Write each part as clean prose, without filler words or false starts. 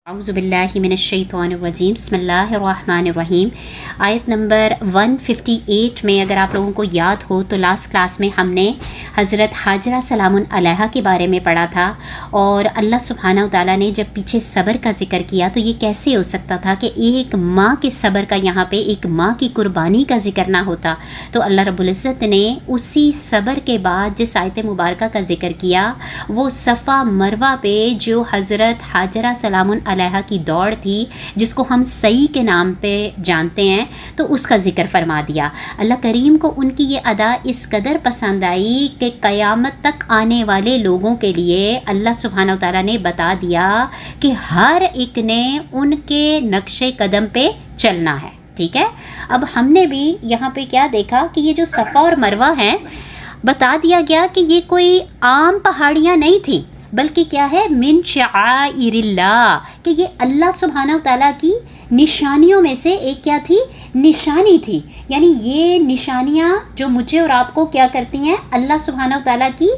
اعوذ باللہ من الشیطان الرجیم بسم اللہ الرحمن الرحیم۔ آیت نمبر 158 میں اگر آپ لوگوں کو یاد ہو تو لاسٹ کلاس میں ہم نے حضرت حاجرہ سلام علیہا کے بارے میں پڑھا تھا، اور اللہ سبحانہ و تعالیٰ نے جب پیچھے صبر کا ذکر کیا تو یہ کیسے ہو سکتا تھا کہ ایک ماں کے صبر کا یہاں پہ ایک ماں کی قربانی کا ذکر نہ ہوتا۔ تو اللہ رب العزت نے اسی صبر کے بعد جس آیت مبارکہ کا ذکر کیا وہ صفا مروہ پہ جو حضرت حاجرہ سلام علیہا کی دوڑ تھی، جس کو ہم سعی کے نام پہ جانتے ہیں، تو اس کا ذکر فرما دیا۔ اللہ کریم کو ان کی یہ ادا اس قدر پسند آئی کہ قیامت تک آنے والے لوگوں کے لیے اللہ سبحانہ و تعالیٰ نے بتا دیا کہ ہر ایک نے ان کے نقش قدم پہ چلنا ہے۔ ٹھیک ہے، اب ہم نے بھی یہاں پہ کیا دیکھا کہ یہ جو صفا اور مروہ ہیں، بتا دیا گیا کہ یہ کوئی عام پہاڑیاں نہیں تھیں، بلکہ کیا ہے، من شعائر اللہ، کہ یہ اللہ سبحانہ و تعالیٰ کی نشانیوں میں سے ایک کیا تھی، نشانی تھی۔ یعنی یہ نشانیاں جو مجھے اور آپ کو کیا کرتی ہیں، اللہ سبحانہ و تعالیٰ کی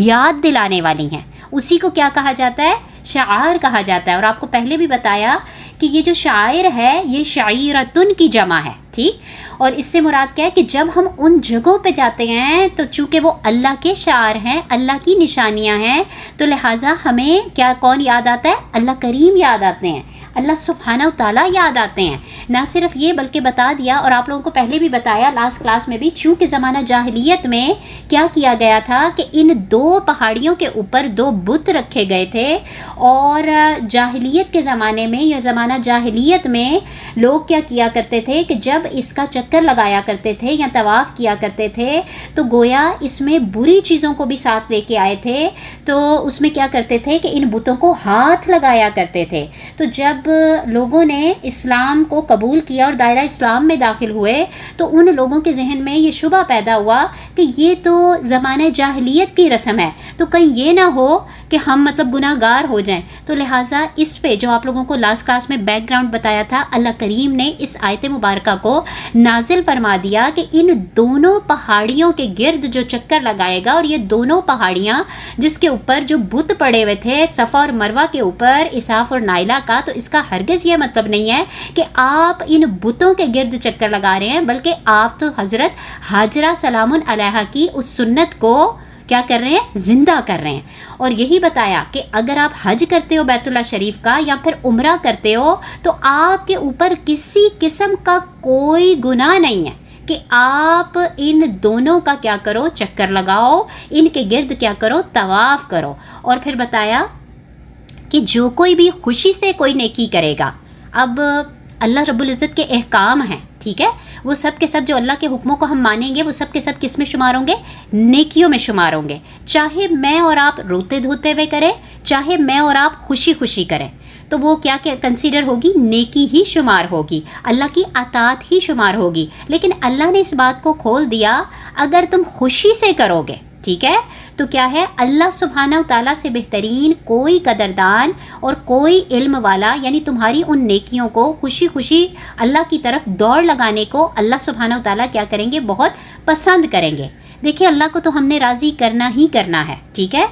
یاد دلانے والی ہیں۔ اسی کو کیا کہا جاتا ہے، شعائر کہا جاتا ہے۔ اور آپ کو پہلے بھی بتایا کہ یہ جو شاعر ہے یہ شعیرتن کی جمع ہے، ٹھیک۔ اور اس سے مراد کیا ہے کہ جب ہم ان جگہوں پہ جاتے ہیں تو چونکہ وہ اللہ کے شعائر ہیں، اللہ کی نشانیاں ہیں، تو لہٰذا ہمیں کیا کون یاد آتا ہے، اللہ کریم یاد آتے ہیں، اللہ سبحانہ و تعالیٰ یاد آتے ہیں۔ نہ صرف یہ بلکہ بتا دیا، اور آپ لوگوں کو پہلے بھی بتایا لاسٹ کلاس میں بھی، چونکہ زمانہ جاہلیت میں کیا کیا گیا تھا کہ ان دو پہاڑیوں کے اوپر دو بت رکھے گئے تھے، اور جاہلیت کے زمانے میں یا زمانہ جاہلیت میں لوگ کیا کیا کرتے تھے کہ جب اس کا چکر لگایا کرتے تھے یا طواف کیا کرتے تھے تو گویا اس میں بری چیزوں کو بھی ساتھ لے کے آئے تھے، تو اس میں کیا کرتے تھے کہ ان بتوں کو ہاتھ لگایا کرتے تھے۔ تو جب لوگوں نے اسلام کو قبول کیا اور دائرہ اسلام میں داخل ہوئے تو ان لوگوں کے ذہن میں یہ شبہ پیدا ہوا کہ یہ تو زمانہ جاہلیت کی رسم ہے، تو کہیں یہ نہ ہو کہ ہم مطلب گناہ گار ہو جائیں۔ تو لہٰذا اس پہ جو آپ لوگوں کو لاسٹ کلاس میں بیک گراؤنڈ بتایا تھا، اللہ کریم نے اس آیت مبارکہ کو نازل فرما دیا کہ ان دونوں پہاڑیوں کے گرد جو چکر لگائے گا، اور یہ دونوں پہاڑیاں جس کے اوپر جو بت پڑے ہوئے تھے صفا اور مروہ کے اوپر، اسحاق اور نائلہ کا، تو اس کا ہرگز یہ مطلب نہیں ہے کہ آپ ان بتوں کے گرد چکر لگا رہے ہیں، بلکہ آپ تو حضرت حاجرہ سلام علیہا کی اس سنت کو کیا کر رہے ہیں، زندہ کر رہے ہیں۔ اور یہی بتایا کہ اگر آپ حج کرتے ہو بیت اللہ شریف کا یا پھر عمرہ کرتے ہو تو آپ کے اوپر کسی قسم کا کوئی گناہ نہیں ہے کہ آپ ان دونوں کا کیا کرو، چکر لگاؤ، ان کے گرد کیا کرو، طواف کرو۔ اور پھر بتایا کہ جو کوئی بھی خوشی سے کوئی نیکی کرے گا، اب اللہ رب العزت کے احکام ہیں، ٹھیک ہے، وہ سب کے سب جو اللہ کے حکموں کو ہم مانیں گے وہ سب کے سب کس میں شمار ہوں گے، نیکیوں میں شمار ہوں گے، چاہے میں اور آپ روتے دھوتے ہوئے کریں، چاہے میں اور آپ خوشی خوشی کریں، تو وہ کیا کنسیڈر ہوگی، نیکی ہی شمار ہوگی، اللہ کی اطاعت ہی شمار ہوگی۔ لیکن اللہ نے اس بات کو کھول دیا، اگر تم خوشی سے کرو گے، ٹھیک ہے، تو کیا ہے، اللہ سبحانہ و تعالیٰ سے بہترین کوئی قدردان اور کوئی علم والا، یعنی تمہاری ان نیکیوں کو خوشی خوشی اللہ کی طرف دوڑ لگانے کو اللہ سبحانہ و تعالیٰ کیا کریں گے، بہت پسند کریں گے۔ دیکھیں، اللہ کو تو ہم نے راضی کرنا ہی کرنا ہے، ٹھیک ہے،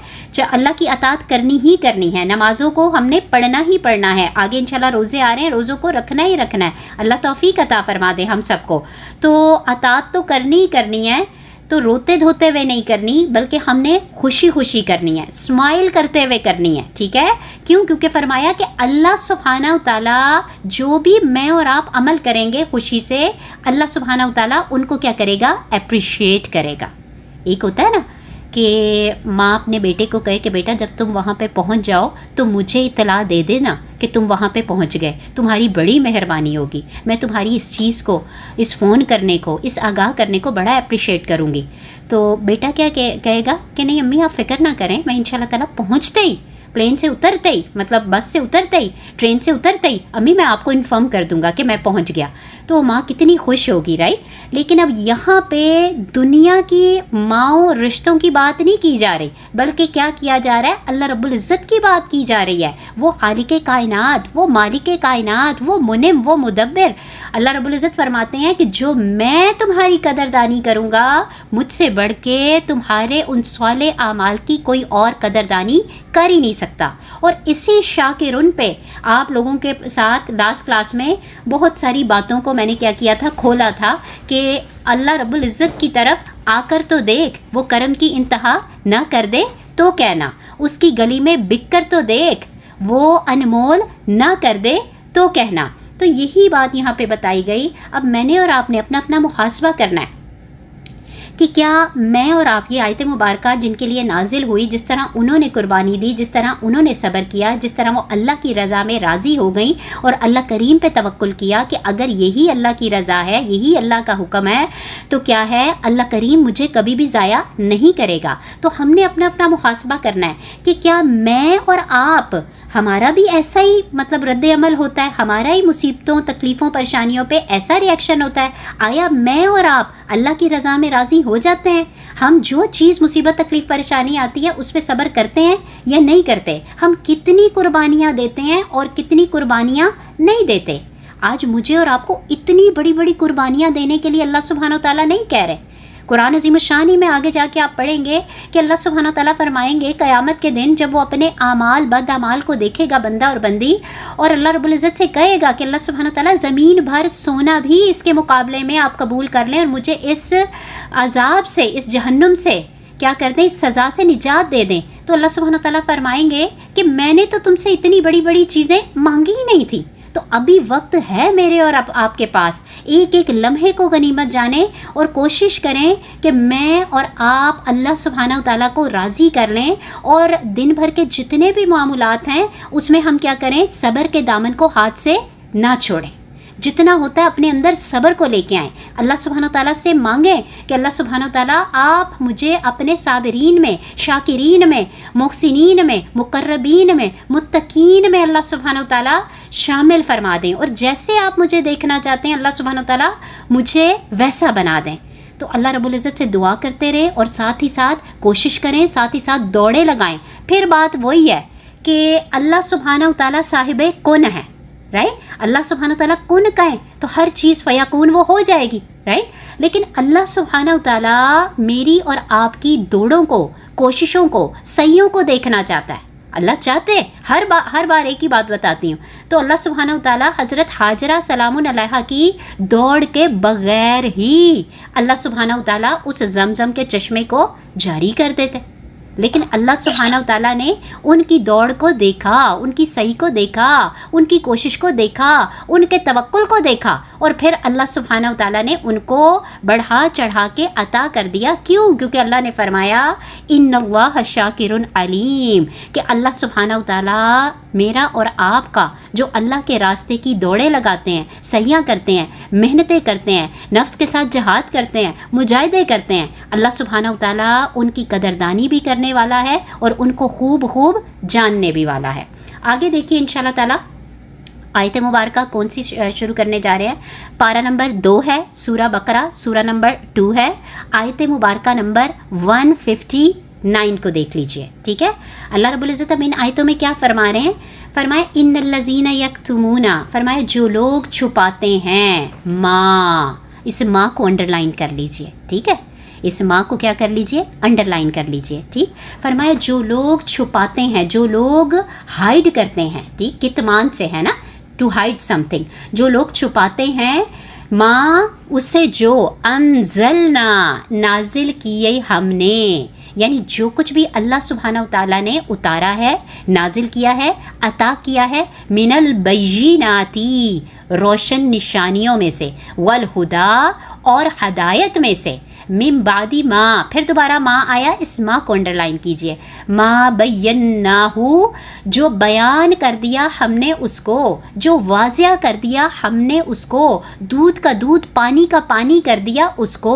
اللہ کی اطاعت کرنی ہی کرنی ہے، نمازوں کو ہم نے پڑھنا ہی پڑھنا ہے، آگے انشاءاللہ روزے آ رہے ہیں، روزوں کو رکھنا ہی رکھنا ہے، اللہ توفیق عطا فرما دے ہم سب کو۔ تو اطاعت تو کرنی ہی کرنی ہے، تو روتے دھوتے ہوئے نہیں کرنی، بلکہ ہم نے خوشی خوشی کرنی ہے، اسمائل کرتے ہوئے کرنی ہے، ٹھیک ہے۔ کیوں؟ کیونکہ فرمایا کہ اللہ سبحانہ و تعالیٰ جو بھی میں اور آپ عمل کریں گے خوشی سے، اللہ سبحانہ و تعالیٰ ان کو کیا کرے گا، اپریشیٹ کرے گا۔ ایک ہوتا ہے نا کہ ماں اپنے بیٹے کو کہے کہ بیٹا جب تم وہاں پہ پہنچ جاؤ تو مجھے اطلاع دے دینا کہ تم وہاں پہ پہنچ گئے، تمہاری بڑی مہربانی ہوگی، میں تمہاری اس چیز کو، اس فون کرنے کو، اس آگاہ کرنے کو بڑا اپریشیٹ کروں گی۔ تو بیٹا کیا کہے گا کہ نہیں امی آپ فکر نہ کریں، میں انشاءاللہ تعالیٰ پہنچتے ہی، پلین سے اترتے ہی، مطلب بس سے اترتے ہی، ٹرین سے اترتے ہی امی میں آپ کو انفارم کر دوں گا کہ میں پہنچ گیا، تو ماں کتنی خوش ہوگی، رائٹ۔ لیکن اب یہاں پہ دنیا کی ماؤں رشتوں کی بات نہیں کی جا رہی، بلکہ کیا کیا جا رہا ہے، اللہ رب العزت کی بات کی جا رہی ہے، وہ خالق کائنات، وہ مالک کائنات، وہ منم، وہ مدبر۔ اللہ رب العزت فرماتے ہیں کہ جو میں تمہاری قدردانی کروں گا، مجھ سے بڑھ کے تمہارے ان صالح اعمال کی کوئی اور قدردانی کر ہی نہیں سکتا. اور اسی شاکرن پہ آپ لوگوں کے ساتھ لاسٹ کلاس میں بہت ساری باتوں کو میں نے کیا کیا تھا، کھولا تھا کہ اللہ رب العزت کی طرف آ کر تو دیکھ، وہ کرم کی انتہا نہ کر دے تو کہنا، اس کی گلی میں بک کر تو دیکھ، وہ انمول نہ کر دے تو کہنا. تو یہی بات یہاں پہ بتائی گئی. اب میں نے اور آپ نے اپنا اپنا محاسبہ کرنا ہے کہ کیا میں اور آپ یہ آیت مبارکہ جن کے لیے نازل ہوئی، جس طرح انہوں نے قربانی دی، جس طرح انہوں نے صبر کیا، جس طرح وہ اللہ کی رضا میں راضی ہو گئیں اور اللہ کریم پہ توکل کیا کہ اگر یہی اللہ کی رضا ہے، یہی اللہ کا حکم ہے تو کیا ہے، اللہ کریم مجھے کبھی بھی ضائع نہیں کرے گا. تو ہم نے اپنا اپنا محاسبہ کرنا ہے کہ کیا میں اور آپ، ہمارا بھی ایسا ہی مطلب رد عمل ہوتا ہے، ہمارا ہی مصیبتوں، تکلیفوں، پریشانیوں پہ ایسا ری ایکشن ہوتا ہے. آیا میں اور آپ اللہ کی رضا میں راضی ہو جاتے ہیں؟ ہم جو چیز مصیبت، تکلیف، پریشانی آتی ہے اس پہ صبر کرتے ہیں یا نہیں کرتے؟ ہم کتنی قربانیاں دیتے ہیں اور کتنی قربانیاں نہیں دیتے؟ آج مجھے اور آپ کو اتنی بڑی بڑی قربانیاں دینے کے لیے اللہ سبحانہ و تعالیٰ نہیں کہہ رہے. قرآن عظیم الشان ہی میں آگے جا کے آپ پڑھیں گے کہ اللہ سبحانہ تعالیٰ فرمائیں گے قیامت کے دن جب وہ اپنے اعمال، بد اعمال کو دیکھے گا بندہ اور بندی، اور اللہ رب العزت سے کہے گا کہ اللہ سبحانہ تعالیٰ زمین بھر سونا بھی اس کے مقابلے میں آپ قبول کر لیں اور مجھے اس عذاب سے، اس جہنم سے کیا کر دیں، اس سزا سے نجات دے دیں. تو اللہ سبحانہ تعالیٰ فرمائیں گے کہ میں نے تو تم سے اتنی بڑی بڑی چیزیں مانگی ہی نہیں تھی. تو ابھی وقت ہے میرے اور آپ کے پاس، ایک ایک لمحے کو غنیمت جانیں اور کوشش کریں کہ میں اور آپ اللہ سبحانہ تعالیٰ کو راضی کر لیں، اور دن بھر کے جتنے بھی معاملات ہیں اس میں ہم کیا کریں، صبر کے دامن کو ہاتھ سے نہ چھوڑیں. جتنا ہوتا ہے اپنے اندر صبر کو لے کے آئیں. اللہ سبحانہ تعالیٰ سے مانگیں کہ اللہ سبحانہ تعالیٰ آپ مجھے اپنے صابرین میں، شاکرین میں، محسنین میں، مقربین میں، متقین میں اللہ سبحانہ تعالیٰ شامل فرما دیں، اور جیسے آپ مجھے دیکھنا چاہتے ہیں اللہ سبحانہ تعالیٰ مجھے ویسا بنا دیں. تو اللہ رب العزت سے دعا کرتے رہے اور ساتھ ہی ساتھ کوشش کریں، ساتھ ہی ساتھ دوڑے لگائیں. پھر بات وہی ہے کہ اللہ سبحانہ تعالیٰ صاحب کن ہے، رائٹ. اللہ سبحانہ تعالیٰ کن کہیں تو ہر چیز فیکون وہ ہو جائے گی، رائٹ. لیکن اللہ سبحانہ تعالیٰ میری اور آپ کی دوڑوں کو، کوششوں کو، سعیوں کو دیکھنا چاہتا ہے. اللہ چاہتے، ہر بار ایک ہی بات بتاتی ہوں. تو اللہ سبحانہ تعالیٰ حضرت ہاجرہ سلام علیہا کی دوڑ کے بغیر ہی اللہ سبحانہ تعالیٰ اس زمزم کے چشمے کو جاری کر دیتے. لیکن اللہ سبحانہ تعالیٰ نے ان کی دوڑ کو دیکھا، ان کی سعی کو دیکھا، ان کی کوشش کو دیکھا، ان کے توکل کو دیکھا، اور پھر اللہ سبحانہ تعالیٰ نے ان کو بڑھا چڑھا کے عطا کر دیا. کیوں؟ کیونکہ اللہ نے فرمایا ان اللہ شاکر علیم، کہ اللہ سبحانہ تعالیٰ میرا اور آپ کا جو اللہ کے راستے کی دوڑیں لگاتے ہیں، سعیاں کرتے ہیں، محنتیں کرتے ہیں، نفس کے ساتھ جہاد کرتے ہیں، مجاہدے کرتے ہیں، اللہ سبحانہ تعالیٰ ان کی قدردانی بھی کرنے والا ہے اور ان کو خوب خوب جاننے بھی والا ہے. آگے دیکھیے انشاءاللہ تعالیٰ آیت مبارکہ کون سی شروع کرنے جا رہے ہیں. پارہ نمبر 2 ہے سورہ بقرہ، سورہ نمبر 2 ہے، آیت مبارکہ نمبر 159 کو دیکھ لیجئے. ٹھیک ہے. اللہ رب العزت اب ان آیتوں میں کیا فرما رہے ہیں؟ فرمائے ان الذین یکتمون، فرمائے جو لوگ چھپاتے ہیں، ماں، اس ماں کو انڈر لائن کر لیجئے. ٹھیک ہے، اس ماں کو کیا کر لیجئے، انڈر لائن کر لیجئے. ٹھیک. فرمایا جو لوگ چھپاتے ہیں، جو لوگ ہائڈ کرتے ہیں. ٹھیک، کتمان سے ہے نا، ٹو ہائڈ سم تھنگ. جو لوگ چھپاتے ہیں، ماں اسے جو انزلنا نازل کیے ہم نے، یعنی جو کچھ بھی اللہ سبحانہ تعالیٰ نے اتارا ہے، نازل کیا ہے، عطا کیا ہے، من البیناتی روشن نشانیوں میں سے، والہدا اور ہدایت میں سے، من بعد ما، پھر دوبارہ ما آیا، اس ما کو انڈر لائن کیجئے، ما بیناہو، جو بیان کر دیا ہم نے اس کو، جو واضح کر دیا ہم نے اس کو، دودھ کا دودھ، پانی کا پانی کر دیا اس کو،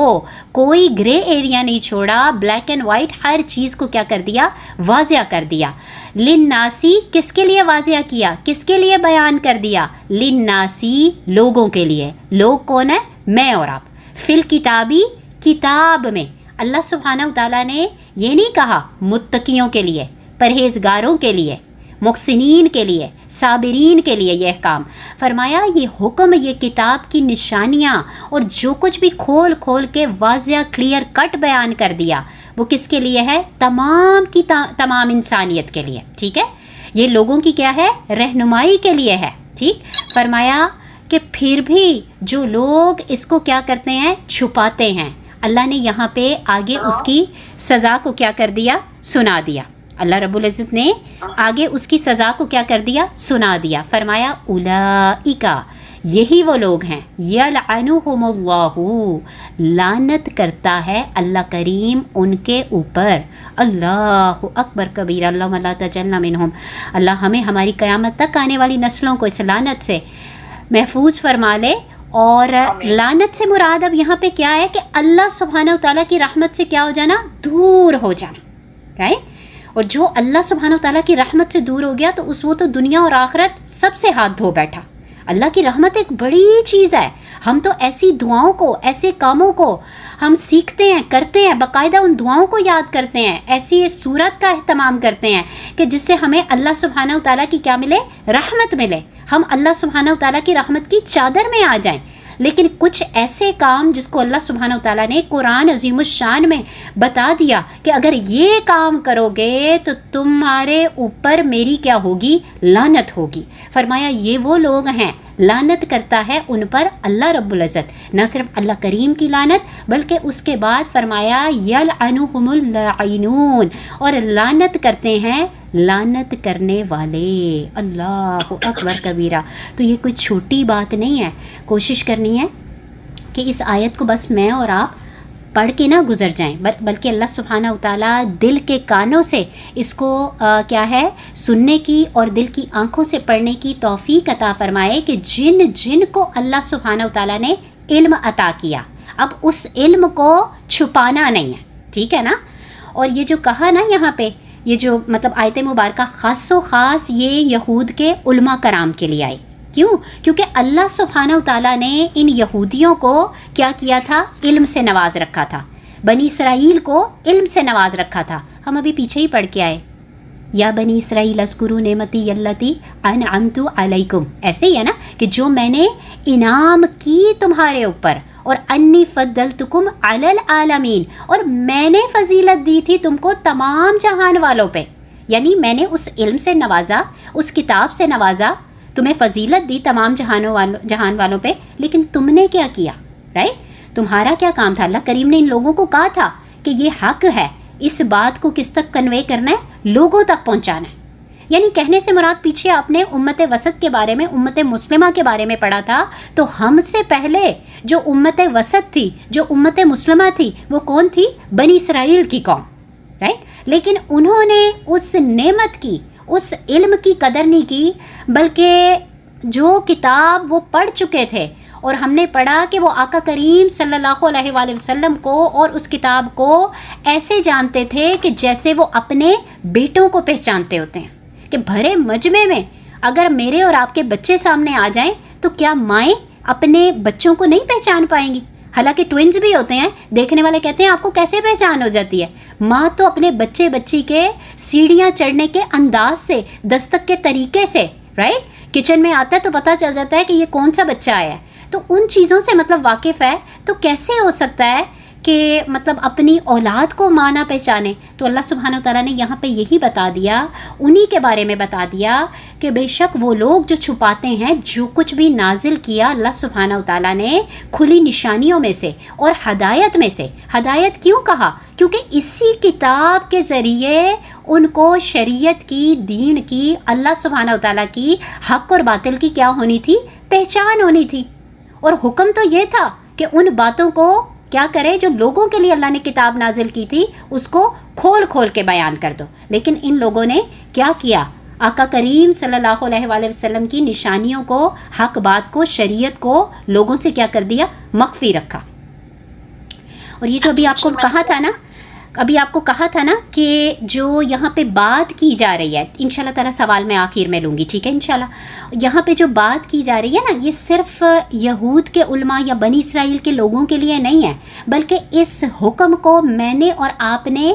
کوئی گرے ایریا نہیں چھوڑا، بلیک اینڈ وائٹ ہر چیز کو کیا کر دیا، واضح کر دیا. للناسی، کس کے لیے واضح کیا، کس کے لیے بیان کر دیا، للناسی لوگوں کے لیے. لوگ کون ہے؟ میں اور آپ. فی الکتابی، کتاب میں. اللہ سبحانہ تعالیٰ نے یہ نہیں کہا متقیوں کے لیے، پرہیزگاروں کے لیے، محسنین کے لیے، صابرین کے لیے یہ احکام. فرمایا یہ حکم، یہ کتاب کی نشانیاں اور جو کچھ بھی کھول کھول کے واضح کلیئر کٹ بیان کر دیا وہ کس کے لیے ہے؟ تمام کی تمام انسانیت کے لیے. ٹھیک ہے، یہ لوگوں کی کیا ہے؟ رہنمائی کے لیے ہے. ٹھیک. فرمایا کہ پھر بھی جو لوگ اس کو کیا کرتے ہیں؟ چھپاتے ہیں. اللہ نے یہاں پہ آگے اس کی سزا کو کیا کر دیا؟ سنا دیا. اللہ رب العزت نے آگے اس کی سزا کو کیا کر دیا؟ سنا دیا. فرمایا اولئک، یہی وہ لوگ ہیں، یلعنہم اللہ، لعنت کرتا ہے اللہ کریم ان کے اوپر. اللہ اکبر کبیرہ. اللہم لا تجعلنا منہم. اللہ ہمیں ہماری قیامت تک آنے والی نسلوں کو اس لعنت سے محفوظ فرما لے. اور لعنت سے مراد اب یہاں پہ کیا ہے کہ اللہ سبحانہ و تعالیٰ کی رحمت سے کیا ہو جانا؟ دور ہو جانا. رائٹ. اور جو اللہ سبحانہ و تعالیٰ کی رحمت سے دور ہو گیا تو وہ تو دنیا اور آخرت سب سے ہاتھ دھو بیٹھا. اللہ کی رحمت ایک بڑی چیز ہے. ہم تو ایسی دعاؤں کو، ایسے کاموں کو ہم سیکھتے ہیں، کرتے ہیں، باقاعدہ ان دعاؤں کو یاد کرتے ہیں، ایسی صورت کا اہتمام کرتے ہیں کہ جس سے ہمیں اللہ سبحانہ و تعالیٰ کی کیا ملے؟ رحمت ملے. ہم اللہ سبحانہ و تعالیٰ کی رحمت کی چادر میں آ جائیں. لیکن کچھ ایسے کام جس کو اللہ سبحانہ و تعالیٰ نے قرآن عظیم الشان میں بتا دیا کہ اگر یہ کام کرو گے تو تمہارے اوپر میری کیا ہوگی؟ لعنت ہوگی. فرمایا یہ وہ لوگ ہیں، لعنت کرتا ہے ان پر اللہ رب العزت. نہ صرف اللہ کریم کی لعنت بلکہ اس کے بعد فرمایا یلعنہم اللاعنون، اور لعنت کرتے ہیں لعنت کرنے والے. اللہ اکبر کبیرہ. تو یہ کوئی چھوٹی بات نہیں ہے. کوشش کرنی ہے کہ اس آیت کو بس میں اور آپ پڑھ کے نہ گزر جائیں، بلکہ اللہ سبحانہ وتعالیٰ دل کے کانوں سے اس کو کیا ہے؟ سننے کی اور دل کی آنکھوں سے پڑھنے کی توفیق عطا فرمائے کہ جن کو اللہ سبحانہ وتعالیٰ نے علم عطا کیا، اب اس علم کو چھپانا نہیں ہے. ٹھیک ہے نا. اور یہ جو کہا نا یہاں پہ، یہ جو مطلب آیت مبارکہ خاص و خاص یہ یہود کے علماء کرام کے لیے آئی. کیوں؟ کیونکہ اللہ سبحانہ وتعالیٰ نے ان یہودیوں کو کیا کیا تھا؟ علم سے نواز رکھا تھا. بنی اسرائیل کو علم سے نواز رکھا تھا. ہم ابھی پیچھے ہی پڑھ کے آئے، یا بنی اسرائیل اذکروا نعمتی التی انعمت علیکم. ایسے ہی ہے نا کہ جو میں نے انعام کی تمہارے اوپر، اور انی فضلتکم علی العالمین، اور میں نے فضیلت دی تھی تم کو تمام جہان والوں پہ. یعنی میں نے اس علم سے نوازا، اس کتاب سے نوازا، تمہیں فضیلت دی تمام جہان والوں پہ. لیکن تم نے کیا کیا؟ رائٹ. تمہارا کیا کام تھا؟ اللہ کریم نے ان لوگوں کو کہا تھا کہ یہ حق ہے، اس بات کو کس تک کنوے کرنا ہے؟ لوگوں تک پہنچانا ہے. یعنی کہنے سے مراد پیچھے آپ نے امت وسط کے بارے میں، امت مسلمہ کے بارے میں پڑھا تھا. تو ہم سے پہلے جو امت وسط تھی، جو امت مسلمہ تھی، وہ کون تھی؟ بنی اسرائیل کی قوم. رائٹ. لیکن انہوں نے اس نعمت کی، اس علم کی قدر نہیں کی، بلکہ جو کتاب وہ پڑھ چکے تھے، اور ہم نے پڑھا کہ وہ آقا کریم صلی اللہ علیہ وآلہ وسلم کو اور اس کتاب کو ایسے جانتے تھے کہ جیسے وہ اپنے بیٹوں کو پہچانتے ہوتے ہیں. کہ بھرے مجمع میں اگر میرے اور آپ کے بچے سامنے آ جائیں تو کیا مائیں اپنے بچوں کو نہیں پہچان پائیں گی؟ حالانکہ ٹوئنز بھی ہوتے ہیں، دیکھنے والے کہتے ہیں آپ کو کیسے پہچان ہو جاتی ہے؟ ماں تو اپنے بچے بچی کے سیڑھیاں چڑھنے کے انداز سے، دستک کے طریقے سے، رائٹ، کچن میں آتا ہے تو پتہ چل جاتا ہے کہ یہ کون سا بچہ آیا ہے. تو ان چیزوں سے مطلب واقف ہے. تو کیسے ہو سکتا ہے کہ مطلب اپنی اولاد کو ماں نہ پہچانے؟ تو اللہ سبحانہ وتعالیٰ نے یہاں پہ یہی بتا دیا، انہی کے بارے میں بتا دیا کہ بے شک وہ لوگ جو چھپاتے ہیں جو کچھ بھی نازل کیا اللہ سبحانہ وتعالیٰ نے کھلی نشانیوں میں سے اور ہدایت میں سے. ہدایت کیوں کہا؟ کیونکہ اسی کتاب کے ذریعے ان کو شریعت کی، دین کی، اللہ سبحانہ وتعالیٰ کی حق اور باطل کی کیا ہونی تھی؟ پہچان ہونی تھی. اور حکم تو یہ تھا کہ ان باتوں کو کیا کرے جو لوگوں کے لیے اللہ نے کتاب نازل کی تھی، اس کو کھول کھول کے بیان کر دو. لیکن ان لوگوں نے کیا کیا؟ آقا کریم صلی اللہ علیہ وآلہ وسلم کی نشانیوں کو، حق بات کو، شریعت کو لوگوں سے کیا کر دیا؟ مخفی رکھا. اور یہ جو ابھی آپ کو کہا تھا نا کہ جو یہاں پہ بات کی جا رہی ہے، انشاءاللہ تعالیٰ سوال میں آخر میں لوں گی، ٹھیک ہے انشاءاللہ. یہاں پہ جو بات کی جا رہی ہے نا، یہ صرف یہود کے علماء یا بنی اسرائیل کے لوگوں کے لیے نہیں ہے، بلکہ اس حکم کو میں نے اور آپ نے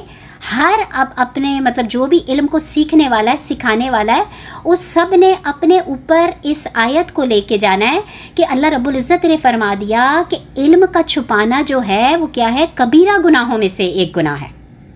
ہر اب اپنے مطلب جو بھی علم کو سیکھنے والا ہے سکھانے والا ہے اس سب نے اپنے اوپر اس آیت کو لے کے جانا ہے کہ اللہ رب العزت نے فرما دیا کہ علم کا چھپانا جو ہے وہ کیا ہے، کبیرہ گناہوں میں سے ایک گناہ ہے.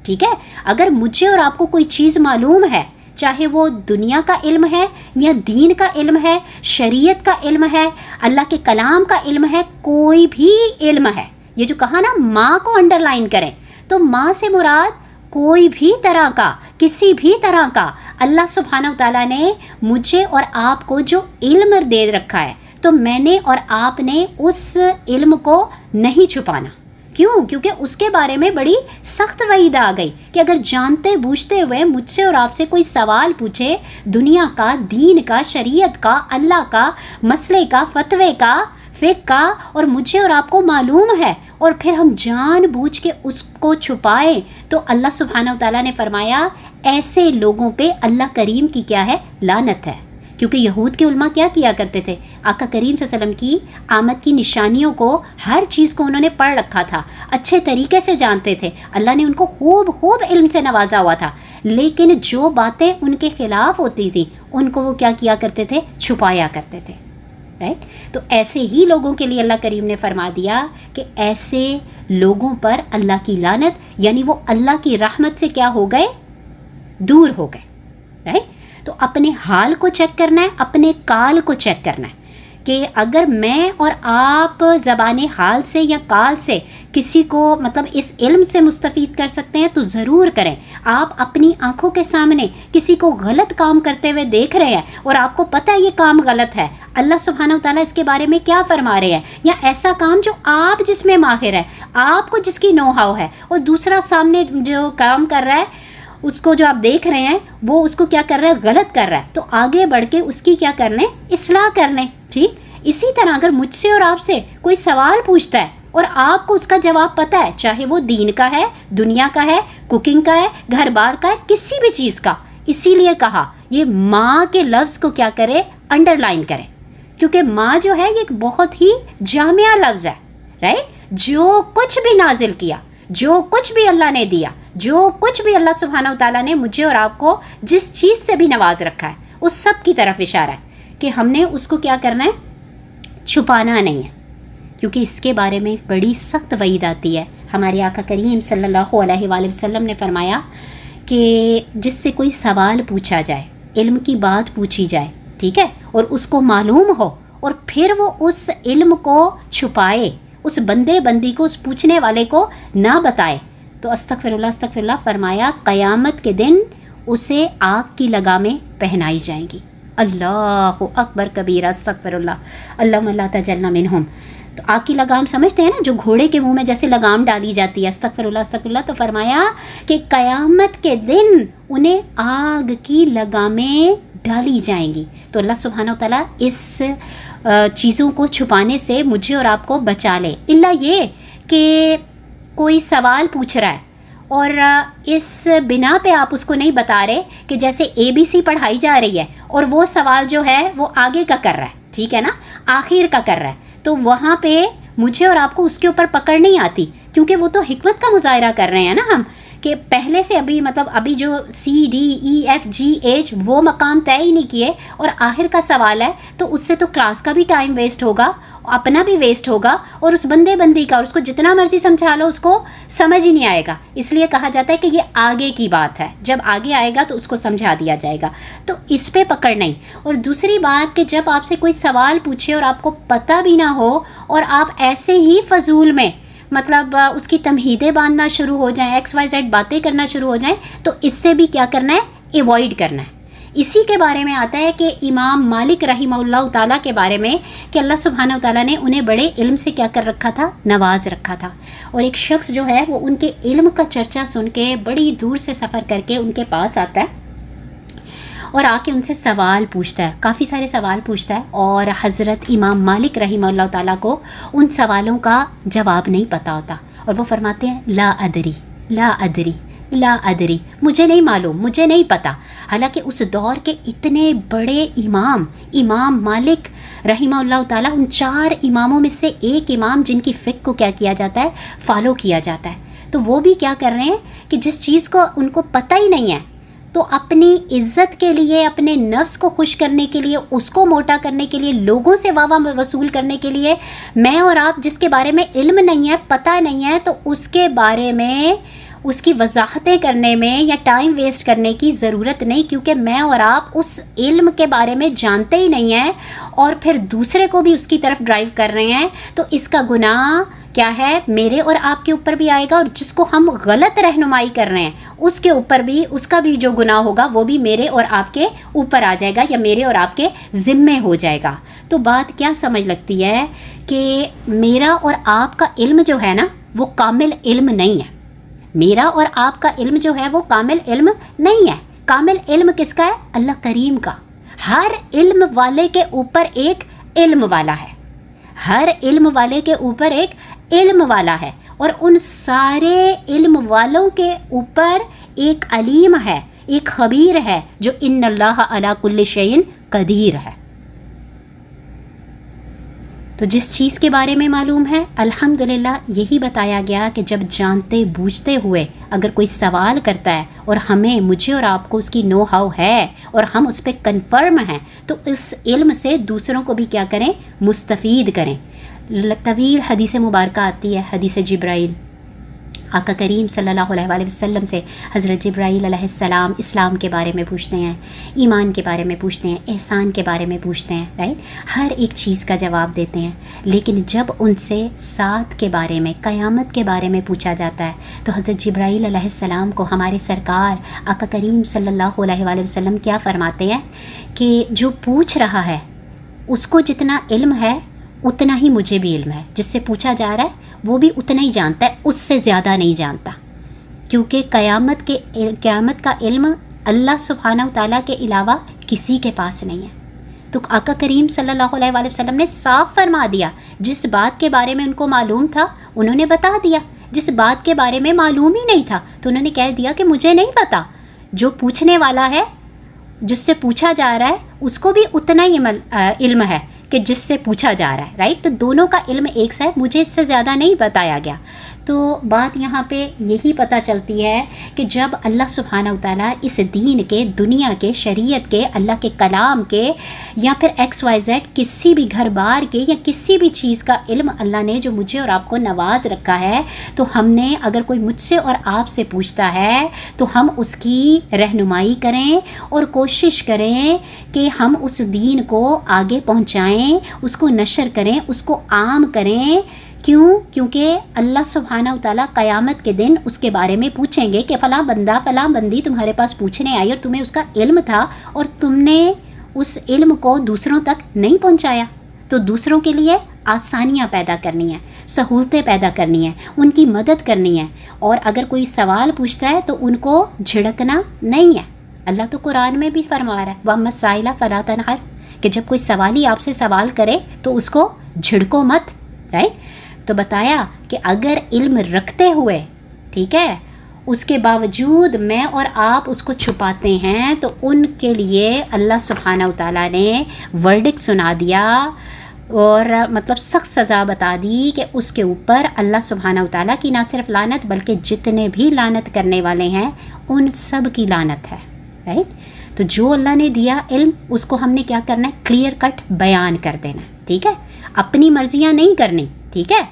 ٹھیک ہے، اگر مجھے اور آپ کو کوئی چیز معلوم ہے، چاہے وہ دنیا کا علم ہے یا دین کا علم ہے، شریعت کا علم ہے، اللہ کے کلام کا علم ہے، کوئی بھی علم ہے، یہ جو کہا نا ماں کو انڈر لائن کریں، تو ماں سے مراد کوئی بھی طرح کا، کسی بھی طرح کا اللہ سبحانہ وتعالیٰ نے مجھے اور آپ کو جو علم دے رکھا ہے، تو میں نے اور آپ نے اس علم کو نہیں چھپانا. کیوں؟ کیونکہ اس کے بارے میں بڑی سخت وعید آ گئی کہ اگر جانتے بوجھتے ہوئے مجھ سے اور آپ سے کوئی سوال پوچھے دنیا کا، دین کا، شریعت کا، اللہ کا، مسئلے کا، فتوے کا، فقہ کا، اور مجھے اور آپ کو معلوم ہے اور پھر ہم جان بوجھ کے اس کو چھپائیں، تو اللہ سبحانہ وتعالیٰ نے فرمایا ایسے لوگوں پہ اللہ کریم کی کیا ہے، لعنت ہے. کیونکہ یہود کے علماء کیا کیا کرتے تھے، آقا کریم صلی اللہ علیہ وسلم کی آمد کی نشانیوں کو، ہر چیز کو انہوں نے پڑھ رکھا تھا، اچھے طریقے سے جانتے تھے، اللہ نے ان کو خوب علم سے نوازا ہوا تھا، لیکن جو باتیں ان کے خلاف ہوتی تھیں ان کو وہ کیا کیا کرتے تھے، چھپایا کرتے تھے. رائٹ؟ تو ایسے ہی لوگوں کے لیے اللہ کریم نے فرما دیا کہ ایسے لوگوں پر اللہ کی لعنت، یعنی وہ اللہ کی رحمت سے کیا ہو گئے، دور ہو گئے. رائٹ؟ تو اپنے حال کو چیک کرنا ہے، اپنے کال کو چیک کرنا ہے کہ اگر میں اور آپ زبان حال سے یا کال سے کسی کو مطلب اس علم سے مستفید کر سکتے ہیں تو ضرور کریں. آپ اپنی آنکھوں کے سامنے کسی کو غلط کام کرتے ہوئے دیکھ رہے ہیں اور آپ کو پتہ ہے یہ کام غلط ہے، اللہ سبحانہ وتعالیٰ اس کے بارے میں کیا فرما رہے ہیں، یا ایسا کام جو آپ جس میں ماہر ہے، آپ کو جس کی نو ہاؤ ہے، اور دوسرا سامنے جو کام کر رہا ہے اس کو جو آپ دیکھ رہے ہیں وہ اس کو کیا کر رہا ہے، غلط کر رہا ہے، تو آگے بڑھ کے اس کی کیا کر لیں، اصلاح کر لیں. ٹھیک؟ اسی طرح اگر مجھ سے اور آپ سے کوئی سوال پوچھتا ہے اور آپ کو اس کا جواب پتہ ہے، چاہے وہ دین کا ہے، دنیا کا ہے، کوکنگ کا ہے، گھر بار کا ہے، کسی بھی چیز کا، اسی لیے کہا یہ ماں کے لفظ کو کیا کرے، انڈر لائن کرے، کیونکہ ماں جو ہے یہ ایک بہت ہی جامع لفظ ہے. رائٹ؟ جو کچھ بھی نازل کیا، جو کچھ بھی اللہ نے دیا، جو کچھ بھی اللہ سبحانہ وتعالیٰ نے مجھے اور آپ کو جس چیز سے بھی نواز رکھا ہے اس سب کی طرف اشارہ ہے کہ ہم نے اس کو کیا کرنا ہے، چھپانا نہیں ہے. کیونکہ اس کے بارے میں بڑی سخت وعید آتی ہے. ہمارے آقا کریم صلی اللہ علیہ وآلہ وسلم نے فرمایا کہ جس سے کوئی سوال پوچھا جائے، علم کی بات پوچھی جائے، ٹھیک ہے، اور اس کو معلوم ہو اور پھر وہ اس علم کو چھپائے، اس بندی کو، اس پوچھنے والے کو نہ بتائے، تو استغفر اللہ فرمایا قیامت کے دن اسے آگ کی لگامیں پہنائی جائیں گی. اللہ اکبر کبیرہ، استغفر اللہ، اللہم لا تجعلنا منہم. تو آگ کی لگام سمجھتے ہیں نا، جو گھوڑے کے منہ میں جیسے لگام ڈالی جاتی ہے، استغفر اللہ. تو فرمایا کہ قیامت کے دن انہیں آگ کی لگامیں ڈالی جائیں گی. تو اللہ سبحانہ وتعالیٰ اس چیزوں کو چھپانے سے مجھے اور آپ کو بچا لے. اللہ یہ کہ کوئی سوال پوچھ رہا ہے اور اس بنا پہ آپ اس کو نہیں بتا رہے کہ جیسے ABC پڑھائی جا رہی ہے اور وہ سوال جو ہے وہ آگے کا کر رہا ہے، ٹھیک ہے نا، آخر کا کر رہا ہے، تو وہاں پہ مجھے اور آپ کو اس کے اوپر پکڑ نہیں آتی، کیونکہ وہ تو حکمت کا مظاہرہ کر رہے ہیں نا ہم، کہ پہلے سے ابھی جو CDEFGH وہ مقام طے ہی نہیں کیے اور آخر کا سوال ہے، تو اس سے تو کلاس کا بھی ٹائم ویسٹ ہوگا، اپنا بھی ویسٹ ہوگا، اور اس بندی کا، اور اس کو جتنا مرضی سمجھا لو اس کو سمجھ ہی نہیں آئے گا. اس لیے کہا جاتا ہے کہ یہ آگے کی بات ہے، جب آگے آئے گا تو اس کو سمجھا دیا جائے گا، تو اس پہ پکڑ نہیں. اور دوسری بات کہ جب آپ سے کوئی سوال پوچھے اور آپ کو پتہ بھی نہ ہو اور آپ ایسے ہی فضول میں مطلب اس کی تمہیدیں باندھنا شروع ہو جائیں، XYZ باتیں کرنا شروع ہو جائیں، تو اس سے بھی کیا کرنا ہے، ایوائڈ کرنا ہے. اسی کے بارے میں آتا ہے کہ امام مالک رحمہ اللہ تعالیٰ کے بارے میں کہ اللہ سبحانہ وتعالیٰ نے انہیں بڑے علم سے کیا کر رکھا تھا، نواز رکھا تھا. اور ایک شخص جو ہے وہ ان کے علم کا چرچا سن کے بڑی دور سے سفر کر کے ان کے پاس آتا ہے اور آ کے ان سے سوال پوچھتا ہے، کافی سارے سوال پوچھتا ہے، اور حضرت امام مالک رحمہ اللہ تعالیٰ کو ان سوالوں کا جواب نہیں پتہ ہوتا، اور وہ فرماتے ہیں لا ادری، مجھے نہیں معلوم، مجھے نہیں پتہ. حالانکہ اس دور کے اتنے بڑے امام مالک رحمہ اللہ تعالیٰ ان 4 اماموں میں سے ایک امام جن کی فقہ کو کیا کیا جاتا ہے، فالو کیا جاتا ہے. تو تو وہ بھی کیا کر رہے ہیں کہ جس چیز کو ان کو پتہ ہی نہیں ہے، تو اپنی عزت کے لیے، اپنے نفس کو خوش کرنے کے لیے، اس کو موٹا کرنے کے لیے، لوگوں سے واہ واہ وصول کرنے کے لیے، میں اور آپ جس کے بارے میں علم نہیں ہے، پتہ نہیں ہے، تو اس کے بارے میں اس کی وضاحتیں کرنے میں یا ٹائم ویسٹ کرنے کی ضرورت نہیں، کیونکہ میں اور آپ اس علم کے بارے میں جانتے ہی نہیں ہیں اور پھر دوسرے کو بھی اس کی طرف ڈرائیو کر رہے ہیں، تو اس کا گناہ کیا ہے، میرے اور آپ کے اوپر بھی آئے گا، اور جس کو ہم غلط رہنمائی کر رہے ہیں اس کے اوپر بھی، اس کا بھی جو گناہ ہوگا وہ بھی میرے اور آپ کے اوپر آ جائے گا یا میرے اور آپ کے ذمے ہو جائے گا۔ تو بات کیا سمجھ لگتی ہے کہ میرا اور آپ کا علم جو ہے نا وہ کامل علم نہیں ہے، میرا اور آپ کا علم جو ہے وہ کامل علم نہیں ہے۔ کامل علم کس کا ہے؟ اللہ کریم کا۔ ہر علم والے کے اوپر ایک علم والا ہے، ہر علم والے کے اوپر ایک علم والا ہے، اور ان سارے علم والوں کے اوپر ایک علیم ہے، ایک خبیر ہے، جو ان اللہ علی کل شیء قدیر ہے۔ تو جس چیز کے بارے میں معلوم ہے، الحمدللہ یہی بتایا گیا کہ جب جانتے بوجھتے ہوئے اگر کوئی سوال کرتا ہے اور مجھے اور آپ کو اس کی نو ہاؤ ہے اور ہم اس پہ کنفرم ہیں، تو اس علم سے دوسروں کو بھی کیا کریں؟ مستفید کریں۔ طویل حدیث مبارکہ آتی ہے، حدیث جبرائیل، آقا کریم صلی اللہ علیہ وآلہ وسلم سے حضرت جبرائیل علیہ السلام اسلام کے بارے میں پوچھتے ہیں، ایمان کے بارے میں پوچھتے ہیں، احسان کے بارے میں پوچھتے ہیں، رائٹ، ہر ایک چیز کا جواب دیتے ہیں، لیکن جب ان سے ساتھ کے بارے میں، قیامت کے بارے میں پوچھا جاتا ہے، تو حضرت جبرائیل علیہ السلام کو ہمارے سرکار آقا کریم صلی اللہ علیہ وآلہ وسلم کیا فرماتے ہیں کہ جو پوچھ رہا ہے اس کو جتنا علم ہے اتنا ہی مجھے بھی علم ہے، جس سے پوچھا جا رہا ہے وہ بھی اتنا ہی جانتا ہے، اس سے زیادہ نہیں جانتا، کیونکہ قیامت کا علم اللہ سبحانہ و تعالیٰ کے علاوہ کسی کے پاس نہیں ہے۔ تو آقا کریم صلی اللہ علیہ وآلہ وسلم نے صاف فرما دیا، جس بات کے بارے میں ان کو معلوم تھا انہوں نے بتا دیا، جس بات کے بارے میں معلوم ہی نہیں تھا تو انہوں نے کہہ دیا کہ مجھے نہیں پتا۔ جو پوچھنے والا ہے، جس سے پوچھا جا رہا ہے، اس کو بھی اتنا ہی علم ہے کہ جس سے پوچھا جا رہا ہے، رائٹ۔ تو دونوں کا علم ایک سا ہے، مجھے اس سے زیادہ نہیں بتایا گیا۔ تو بات یہاں پہ یہی پتہ چلتی ہے کہ جب اللہ سبحانہ و تعالیٰ اس دین کے، دنیا کے، شریعت کے، اللہ کے کلام کے، یا پھر ایکس وائی زیڈ کسی بھی گھر بار کے یا کسی بھی چیز کا علم اللہ نے جو مجھے اور آپ کو نواز رکھا ہے، تو ہم نے اگر کوئی مجھ سے اور آپ سے پوچھتا ہے تو ہم اس کی رہنمائی کریں اور کوشش کریں کہ ہم اس دین کو آگے پہنچائیں، اس کو نشر کریں، اس کو عام کریں۔ کیوں؟ کیونکہ اللہ سبحانہ و تعالیٰ قیامت کے دن اس کے بارے میں پوچھیں گے کہ فلاں بندہ، فلاں بندی تمہارے پاس پوچھنے آئی اور تمہیں اس کا علم تھا اور تم نے اس علم کو دوسروں تک نہیں پہنچایا۔ تو دوسروں کے لیے آسانیاں پیدا کرنی ہیں، سہولتیں پیدا کرنی ہیں، ان کی مدد کرنی ہے، اور اگر کوئی سوال پوچھتا ہے تو ان کو جھڑکنا نہیں ہے۔ اللہ تو قرآن میں بھی فرما رہا ہے وَأَمَّا السَّائِلَ فَلَا تَنْهَرْ، کہ جب کوئی سوالی آپ سے سوال کرے تو اس کو جھڑکو مت، رائٹ۔ تو بتایا کہ اگر علم رکھتے ہوئے، ٹھیک ہے، اس کے باوجود میں اور آپ اس کو چھپاتے ہیں، تو ان کے لیے اللہ سبحانہ و تعالیٰ نے ورڈکٹ سنا دیا اور مطلب سخت سزا بتا دی کہ اس کے اوپر اللہ سبحانہ و تعالیٰ کی نہ صرف لعنت بلکہ جتنے بھی لعنت کرنے والے ہیں ان سب کی لعنت ہے، رائٹ۔ تو جو اللہ نے دیا علم اس کو ہم نے کیا کرنا ہے؟ کلیئر کٹ بیان کر دینا، ٹھیک ہے، اپنی مرضیاں نہیں کرنی، ٹھیک ہے،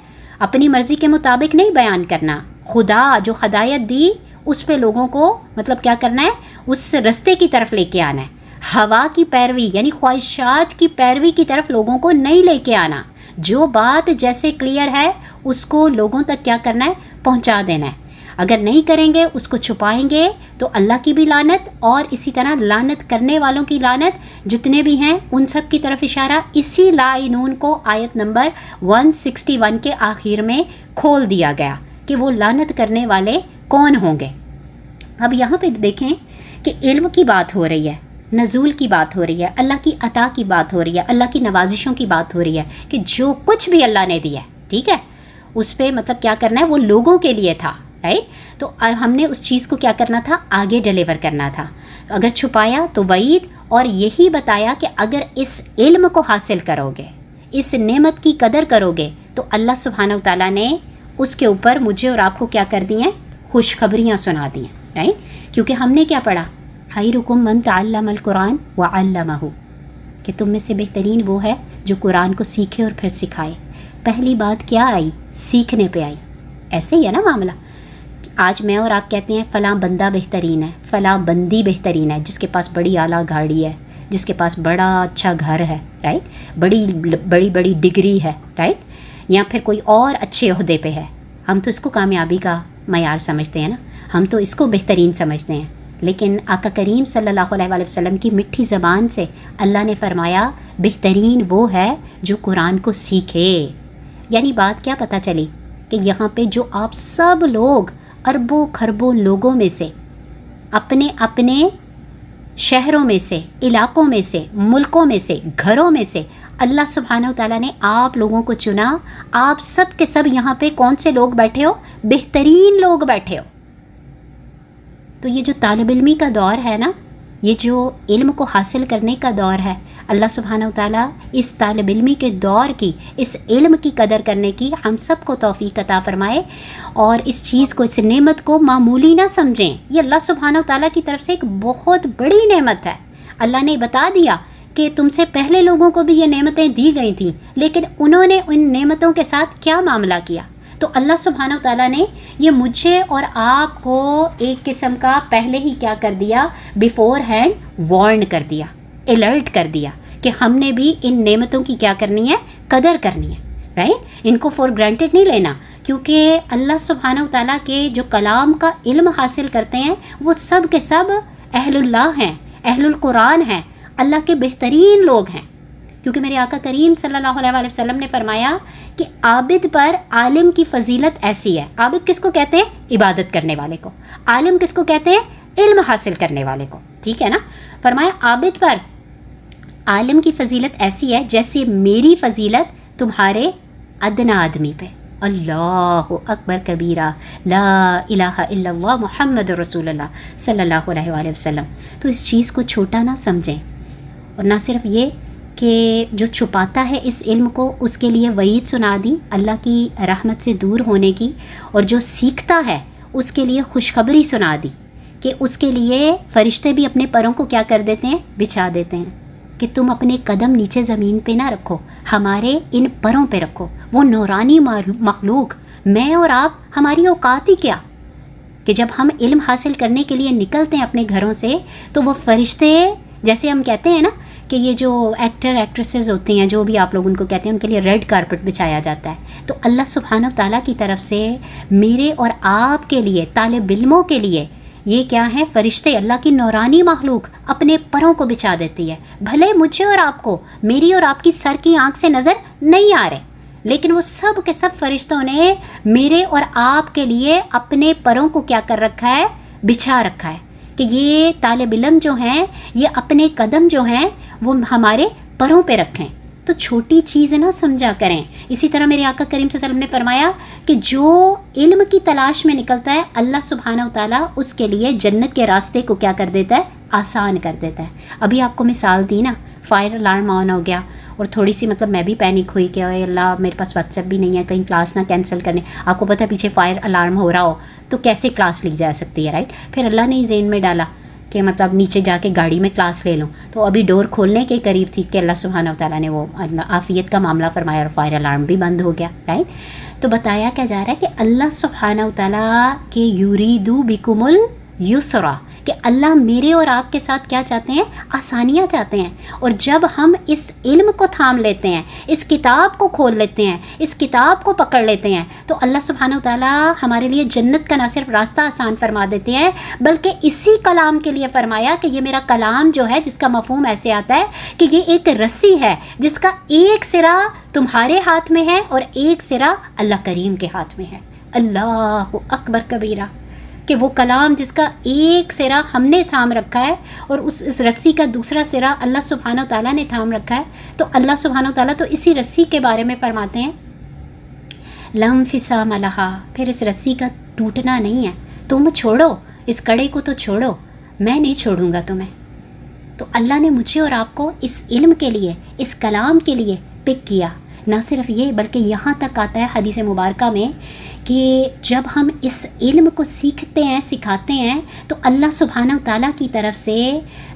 اپنی مرضی کے مطابق نہیں بیان کرنا۔ خدا جو ہدایت دی اس پہ لوگوں کو مطلب کیا کرنا ہے؟ اس رستے کی طرف لے کے آنا ہے۔ ہوا کی پیروی یعنی خواہشات کی پیروی کی طرف لوگوں کو نہیں لے کے آنا۔ جو بات جیسے کلیئر ہے اس کو لوگوں تک کیا کرنا ہے؟ پہنچا دینا ہے۔ اگر نہیں کریں گے، اس کو چھپائیں گے، تو اللہ کی بھی لعنت اور اسی طرح لعنت کرنے والوں کی لعنت جتنے بھی ہیں ان سب کی طرف اشارہ اسی لاعنون کو آیت نمبر 161 کے آخر میں کھول دیا گیا کہ وہ لعنت کرنے والے کون ہوں گے۔ اب یہاں پہ دیکھیں کہ علم کی بات ہو رہی ہے، نزول کی بات ہو رہی ہے، اللہ کی عطا کی بات ہو رہی ہے، اللہ کی نوازشوں کی بات ہو رہی ہے کہ جو کچھ بھی اللہ نے دیا ہے، ٹھیک ہے، اس پہ مطلب کیا کرنا ہے؟ وہ لوگوں کے لیے تھا، رائٹ۔ تو ہم نے اس چیز کو کیا کرنا تھا؟ آگے ڈیلیور کرنا تھا۔ اگر چھپایا تو وعید، اور یہی بتایا کہ اگر اس علم کو حاصل کرو گے، اس نعمت کی قدر کرو گے، تو اللہ سبحانہ و تعالیٰ نے اس کے اوپر مجھے اور آپ کو کیا کر دی ہیں؟ خوشخبریاں سنا دی ہیں، رائٹ؟ کیونکہ ہم نے کیا پڑھا؟ خیرکم من تعلم القرآن وعلمہ، کہ تم میں سے بہترین وہ ہے جو قرآن کو سیکھے اور پھر سکھائے۔ پہلی بات کیا آئی؟ سیکھنے پہ آئی۔ ایسے ہی ہے نا معاملہ؟ آج میں اور آپ کہتے ہیں فلاں بندہ بہترین ہے، فلاں بندی بہترین ہے، جس کے پاس بڑی اعلیٰ گاڑی ہے، جس کے پاس بڑا اچھا گھر ہے، رائٹ، بڑی ڈگری ہے، رائٹ، یا پھر کوئی اور اچھے عہدے پہ ہے۔ ہم تو اس کو کامیابی کا معیار سمجھتے ہیں نا، ہم تو اس کو بہترین سمجھتے ہیں۔ لیکن آقا کریم صلی اللہ علیہ وآلہ وسلم کی میٹھی زبان سے اللہ نے فرمایا بہترین وہ ہے جو قرآن کو سیکھے۔ یعنی بات کیا پتہ چلی؟ کہ یہاں پہ جو آپ سب لوگ اربوں خربوں لوگوں میں سے اپنے اپنے شہروں میں سے، علاقوں میں سے، ملکوں میں سے، گھروں میں سے اللہ سبحانہ و تعالیٰ نے آپ لوگوں کو چنا، آپ سب کے سب یہاں پہ کون سے لوگ بیٹھے ہو؟ بہترین لوگ بیٹھے ہو۔ تو یہ جو طالب علمی کا دور ہے نا، یہ جو علم کو حاصل کرنے کا دور ہے، اللہ سبحانہ و تعالیٰ اس طالب علمی کے دور کی، اس علم کی قدر کرنے کی ہم سب کو توفیق عطا فرمائے، اور اس چیز کو، اس نعمت کو معمولی نہ سمجھیں۔ یہ اللہ سبحانہ و تعالیٰ کی طرف سے ایک بہت بڑی نعمت ہے۔ اللہ نے بتا دیا کہ تم سے پہلے لوگوں کو بھی یہ نعمتیں دی گئی تھیں، لیکن انہوں نے ان نعمتوں کے ساتھ کیا معاملہ کیا؟ تو اللہ سبحانہ و تعالیٰ نے یہ مجھے اور آپ کو ایک قسم کا پہلے ہی کیا کر دیا؟ بیفور ہینڈ وارن کر دیا، الرٹ کر دیا کہ ہم نے بھی ان نعمتوں کی کیا کرنی ہے؟ قدر کرنی ہے، رائٹ؟ ان کو فور گرانٹیڈ نہیں لینا، کیونکہ اللہ سبحانہ و تعالیٰ کے جو کلام کا علم حاصل کرتے ہیں وہ سب کے سب اہل اللہ ہیں، اہل القرآن ہیں، اللہ کے بہترین لوگ ہیں۔ کیونکہ میرے آقا کریم صلی اللہ علیہ وآلہ وسلم نے فرمایا کہ عابد پر عالم کی فضیلت ایسی ہے۔ عابد کس کو کہتے ہیں؟ عبادت کرنے والے کو۔ عالم کس کو کہتے ہیں؟ علم حاصل کرنے والے کو، ٹھیک ہے نا؟ فرمایا عابد پر عالم کی فضیلت ایسی ہے جیسے میری فضیلت تمہارے ادنا آدمی پہ۔ اللہ اکبر کبیرہ، لا الہ الا اللہ محمد رسول اللہ صلی اللہ علیہ وآلہ وسلم۔ تو اس چیز کو چھوٹا نہ سمجھیں، اور نہ صرف یہ کہ جو چھپاتا ہے اس علم کو اس کے لیے وعید سنا دی اللہ کی رحمت سے دور ہونے کی، اور جو سیکھتا ہے اس کے لیے خوشخبری سنا دی کہ اس کے لیے فرشتے بھی اپنے پروں کو کیا کر دیتے ہیں؟ بچھا دیتے ہیں کہ تم اپنے قدم نیچے زمین پہ نہ رکھو، ہمارے ان پروں پہ رکھو۔ وہ نورانی مخلوق، میں اور آپ، ہماری اوقات ہی کیا کہ جب ہم علم حاصل کرنے کے لیے نکلتے ہیں اپنے گھروں سے تو وہ فرشتے، جیسے ہم کہتے ہیں نا کہ یہ جو ایکٹر ایکٹریسز ہوتی ہیں، جو بھی آپ لوگ ان کو کہتے ہیں، ان کے لیے ریڈ کارپٹ بچھایا جاتا ہے۔ تو اللہ سبحانہ و تعالیٰ کی طرف سے میرے اور آپ کے لیے، طالب علموں کے لیے، یہ کیا ہے؟ فرشتے، اللہ کی نورانی مخلوق اپنے پروں کو بچھا دیتی ہے۔ بھلے مجھے اور آپ کو میری اور آپ کی سر کی آنکھ سے نظر نہیں آ رہے، لیکن وہ سب کے سب فرشتوں نے میرے اور آپ کے لیے اپنے پروں کو کیا کر رکھا ہے؟ بچھا رکھا ہے کہ یہ طالب علم جو ہیں، یہ اپنے قدم جو ہیں وہ ہمارے پروں پہ رکھیں۔ تو چھوٹی چیز نہ سمجھا کریں۔ اسی طرح میرے آقا کریم صلی اللہ علیہ وسلم نے فرمایا کہ جو علم کی تلاش میں نکلتا ہے اللہ سبحانہ و تعالیٰ اس کے لیے جنت کے راستے کو کیا کر دیتا ہے؟ آسان کر دیتا ہے۔ ابھی آپ کو مثال دی نا، فائر الارم آن ہو گیا، اور تھوڑی سی میں بھی پینک ہوئی کہ اے اللہ میرے پاس واٹس ایپ بھی نہیں ہے، کہیں کلاس نہ کینسل کرنے۔ آپ کو پتہ پیچھے فائر الارم ہو رہا ہو تو کیسے کلاس لی جا سکتی ہے، رائٹ؟ پھر اللہ نے ذہن میں ڈالا کہ نیچے جا کے گاڑی میں کلاس لے لوں، تو ابھی ڈور کھولنے کے قریب تھی کہ اللہ سبحانہ و تعالیٰ نے وہ عافیت کا معاملہ فرمایا اور فائر الارم بھی بند ہو گیا، رائٹ؟ تو بتایا کیا جا رہا ہے کہ اللہ سبحانہ و تعالیٰ کے یریدو بکم الیسرا، کہ اللہ میرے اور آپ کے ساتھ کیا چاہتے ہیں؟ آسانیاں چاہتے ہیں۔ اور جب ہم اس علم کو تھام لیتے ہیں، اس کتاب کو کھول لیتے ہیں، اس کتاب کو پکڑ لیتے ہیں، تو اللہ سبحانہ و تعالیٰ ہمارے لیے جنت کا نہ صرف راستہ آسان فرما دیتے ہیں، بلکہ اسی کلام کے لیے فرمایا کہ یہ میرا کلام جو ہے، جس کا مفہوم ایسے آتا ہے کہ یہ ایک رسی ہے جس کا ایک سرا تمہارے ہاتھ میں ہے اور ایک سرا اللہ کریم کے ہاتھ میں ہے۔ اللہ اکبر کبیرہ، کہ وہ کلام جس کا ایک سرا ہم نے تھام رکھا ہے اور اس رسی کا دوسرا سرا اللہ سبحانہ و تعالیٰ نے تھام رکھا ہے۔ تو اللہ سبحانہ و تعالیٰ تو اسی رسی کے بارے میں فرماتے ہیں لا انفصام لہا، پھر اس رسی کا ٹوٹنا نہیں ہے، تم چھوڑو اس کڑے کو، تو چھوڑو، میں نہیں چھوڑوں گا تمہیں۔ تو اللہ نے مجھے اور آپ کو اس علم کے لیے، اس کلام کے لیے پک کیا، نہ صرف یہ بلکہ یہاں تک آتا ہے حدیث مبارکہ میں کہ جب ہم اس علم کو سیکھتے ہیں سکھاتے ہیں تو اللہ سبحانہ و تعالیٰ کی طرف سے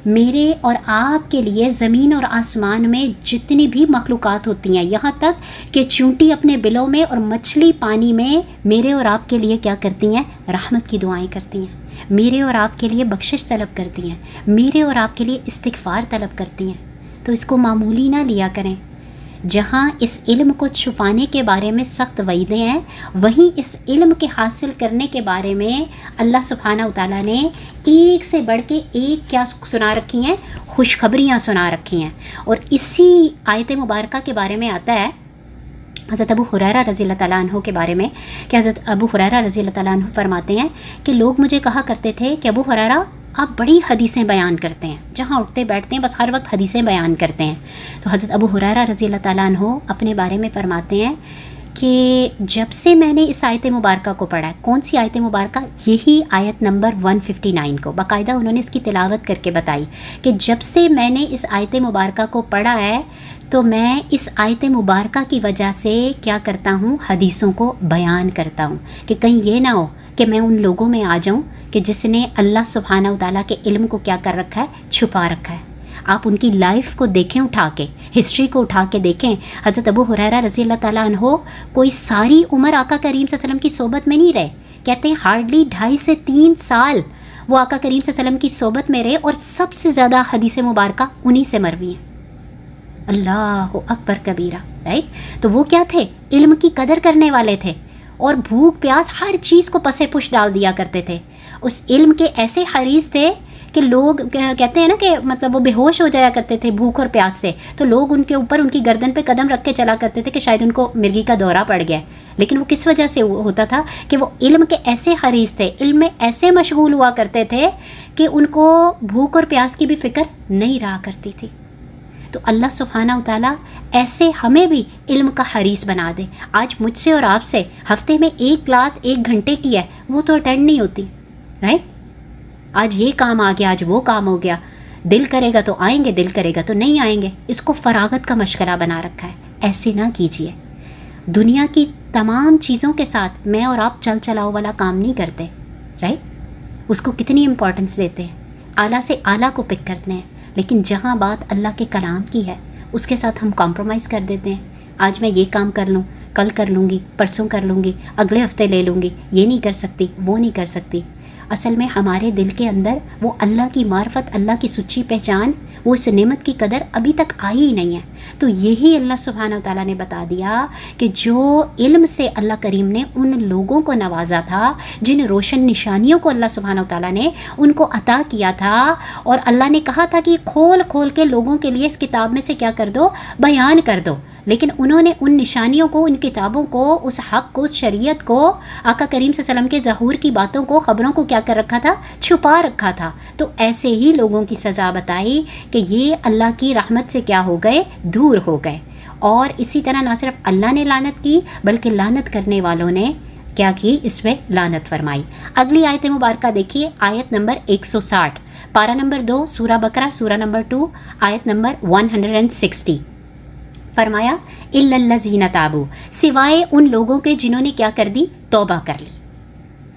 میرے اور آپ کے لیے زمین اور آسمان میں جتنی بھی مخلوقات ہوتی ہیں، یہاں تک کہ چونٹی اپنے بلوں میں اور مچھلی پانی میں میرے اور آپ کے لیے کیا کرتی ہیں؟ رحمت کی دعائیں کرتی ہیں، میرے اور آپ کے لیے بخشش طلب کرتی ہیں، میرے اور آپ کے لیے استغفار طلب کرتی ہیں۔ تو اس کو معمولی نہ لیا کریں۔ جہاں اس علم کو چھپانے کے بارے میں سخت وعیدیں ہیں، وہیں اس علم کے حاصل کرنے کے بارے میں اللہ سبحانہ و تعالیٰ نے ایک سے بڑھ کے ایک کیا سنا رکھی ہیں؟ خوشخبریاں سنا رکھی ہیں۔ اور اسی آیت مبارکہ کے بارے میں آتا ہے حضرت ابو ہریرہ رضی اللہ تعالیٰ عنہ کے بارے میں کہ حضرت ابو ہریرہ رضی اللہ تعالیٰ عنہ فرماتے ہیں کہ لوگ مجھے کہا کرتے تھے کہ ابو ہریرہ آپ بڑی حدیثیں بیان کرتے ہیں، جہاں اٹھتے بیٹھتے ہیں بس ہر وقت حدیثیں بیان کرتے ہیں۔ تو حضرت ابو ہریرہ رضی اللہ تعالیٰ عنہ اپنے بارے میں فرماتے ہیں کہ جب سے میں نے اس آیت مبارکہ کو پڑھا ہے، کون سی آیت مبارکہ؟ یہی آیت نمبر 159 کو باقاعدہ انہوں نے اس کی تلاوت کر کے بتائی کہ جب سے میں نے اس آیت مبارکہ کو پڑھا ہے تو میں اس آیت مبارکہ کی وجہ سے کیا کرتا ہوں؟ حدیثوں کو بیان کرتا ہوں کہ کہیں یہ نہ ہو کہ میں ان لوگوں میں آ جاؤں کہ جس نے اللہ سبحانہ و تعالیٰ کے علم کو کیا کر رکھا ہے؟ چھپا رکھا ہے۔ آپ ان کی لائف کو دیکھیں، اٹھا کے ہسٹری کو اٹھا کے دیکھیں۔ حضرت ابو ہریرہ رضی اللہ تعالیٰ عنہ کوئی ساری عمر آقا کریم صلی اللہ علیہ وسلم کی صحبت میں نہیں رہے، کہتے ہیں ہارڈلی 2.5 سے 3 سال وہ آقا کریم صلی اللہ علیہ وسلم کی صحبت میں رہے، اور سب سے زیادہ حدیث مبارکہ انہی سے مروی ہیں۔ اللہ اکبر کبیرہ، رائٹ؟ تو وہ کیا تھے؟ علم کی قدر کرنے والے تھے، اور بھوک پیاس ہر چیز کو پسے پش ڈال دیا کرتے تھے۔ اس علم کے ایسے حریص تھے کہ لوگ کہتے ہیں نا کہ مطلب وہ بے ہوش ہو جایا کرتے تھے بھوک اور پیاس سے، تو لوگ ان کے اوپر ان کی گردن پہ قدم رکھ کے چلا کرتے تھے کہ شاید ان کو مرگی کا دورہ پڑ گیا۔ لیکن وہ کس وجہ سے ہوتا تھا؟ کہ وہ علم کے ایسے حریص تھے، علم میں ایسے مشغول ہوا کرتے تھے کہ ان کو بھوک اور پیاس کی بھی فکر نہیں رہا کرتی تھی۔ تو اللہ سبحانہ و تعالیٰ ایسے ہمیں بھی علم کا حریص بنا دے۔ آج مجھ سے اور آپ سے ہفتے میں ایک کلاس 1 گھنٹے کی ہے، وہ تو اٹینڈ نہیں ہوتی، رائٹ؟ آج یہ کام آ گیا، آج وہ کام ہو گیا، دل کرے گا تو آئیں گے، دل کرے گا تو نہیں آئیں گے۔ اس کو فراغت کا مشغلہ بنا رکھا ہے۔ ایسے نہ کیجیے۔ دنیا کی تمام چیزوں کے ساتھ میں اور آپ چل چلاؤ والا کام نہیں کرتے، رائٹ؟ اس کو کتنی امپورٹنس دیتے ہیں، اعلیٰ سے اعلیٰ کو پک کرتے ہیں، لیکن جہاں بات اللہ کے کلام کی ہے اس کے ساتھ ہم کمپرومائز کر دیتے ہیں۔ آج میں یہ کام کر لوں، کل کر لوں گی، پرسوں کر لوں گی، اگلے ہفتے لے لوں گی، یہ نہیں کر سکتی، وہ نہیں کر سکتی۔ اصل میں ہمارے دل کے اندر وہ اللہ کی معرفت، اللہ کی سچی پہچان، وہ اس نعمت کی قدر ابھی تک آئی ہی نہیں ہے۔ تو یہی اللہ سبحانہ و تعالیٰ نے بتا دیا کہ جو علم سے اللہ کریم نے ان لوگوں کو نوازا تھا، جن روشن نشانیوں کو اللہ سبحانہ و تعالیٰ نے ان کو عطا کیا تھا، اور اللہ نے کہا تھا کہ کھول کھول کے لوگوں کے لیے اس کتاب میں سے کیا کر دو؟ بیان کر دو۔ لیکن انہوں نے ان نشانیوں کو، ان کتابوں کو، اس حق کو، اس شریعت کو، آقا کریم صلی اللہ علیہ وسلم کے ظہور کی باتوں کو، خبروں کو کیا کر رکھا تھا؟ چھپا رکھا تھا۔ تو ایسے ہی لوگوں کی سزا بتائی کہ یہ اللہ کی رحمت سے کیا ہو گئے؟ دور ہو گئے۔ اور اسی طرح نہ صرف اللہ نے لعنت کی بلکہ لعنت کرنے والوں نے کیا کی؟ اس میں لعنت فرمائی۔ اگلی آیت مبارکہ دیکھیے، آیت نمبر 160، پارہ نمبر 2، سورہ بقرہ، سورہ نمبر 2، آیت نمبر 160۔ فرمایا الا الذین تابوا، سوائے ان لوگوں کے جنہوں نے کیا کر دی؟ توبہ کر لی۔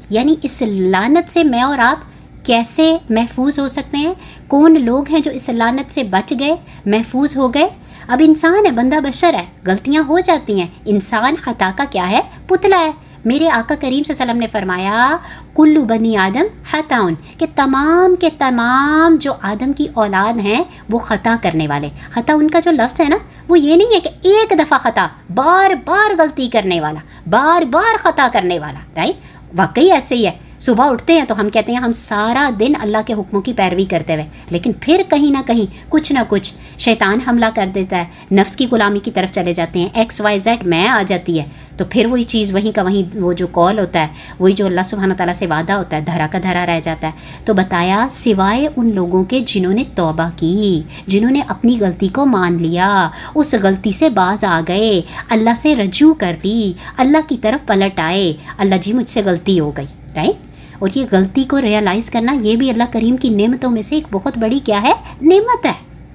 یعنی اس لعنت سے میں اور آپ کیسے محفوظ ہو سکتے ہیں؟ کون لوگ ہیں جو اس لعنت سے بچ گئے، محفوظ ہو گئے؟ اب انسان ہے، بندہ بشر ہے، غلطیاں ہو جاتی ہیں۔ انسان خطا کا کیا ہے؟ پتلا ہے۔ میرے آقا کریم صلی اللہ علیہ وسلم نے فرمایا کل بنی آدم خطاؤن، کہ تمام کے تمام جو آدم کی اولاد ہیں وہ خطا کرنے والے۔ خطا ان کا جو لفظ ہے نا، وہ یہ نہیں ہے کہ ایک دفعہ خطا، بار بار غلطی کرنے والا، بار بار خطا کرنے والا، رائٹ؟ واقعی ایسے ہی ہے۔ صبح اٹھتے ہیں تو ہم کہتے ہیں ہم سارا دن اللہ کے حکموں کی پیروی کرتے ہوئے، لیکن پھر کہیں نہ کہیں کچھ نہ کچھ شیطان حملہ کر دیتا ہے، نفس کی غلامی کی طرف چلے جاتے ہیں، XYZ میں آ جاتی ہے، تو پھر وہی چیز وہیں کا وہیں، وہ جو کال ہوتا ہے، وہی جو اللہ سبحانہ تعالیٰ سے وعدہ ہوتا ہے، دھرا کا دھرا رہ جاتا ہے۔ تو بتایا سوائے ان لوگوں کے جنہوں نے توبہ کی، جنہوں نے اپنی غلطی کو مان لیا، اس غلطی سے باز آ گئے، اللہ سے رجوع کر لی، اللہ کی طرف پلٹ آئے، اللہ جی مجھ سے غلطی ہو گئی، رائٹ؟ اور یہ غلطی کو ریئلائز کرنا، یہ بھی اللہ کریم کی نعمتوں میں سے ایک بہت بڑی کیا ہے؟ نعمت ہے،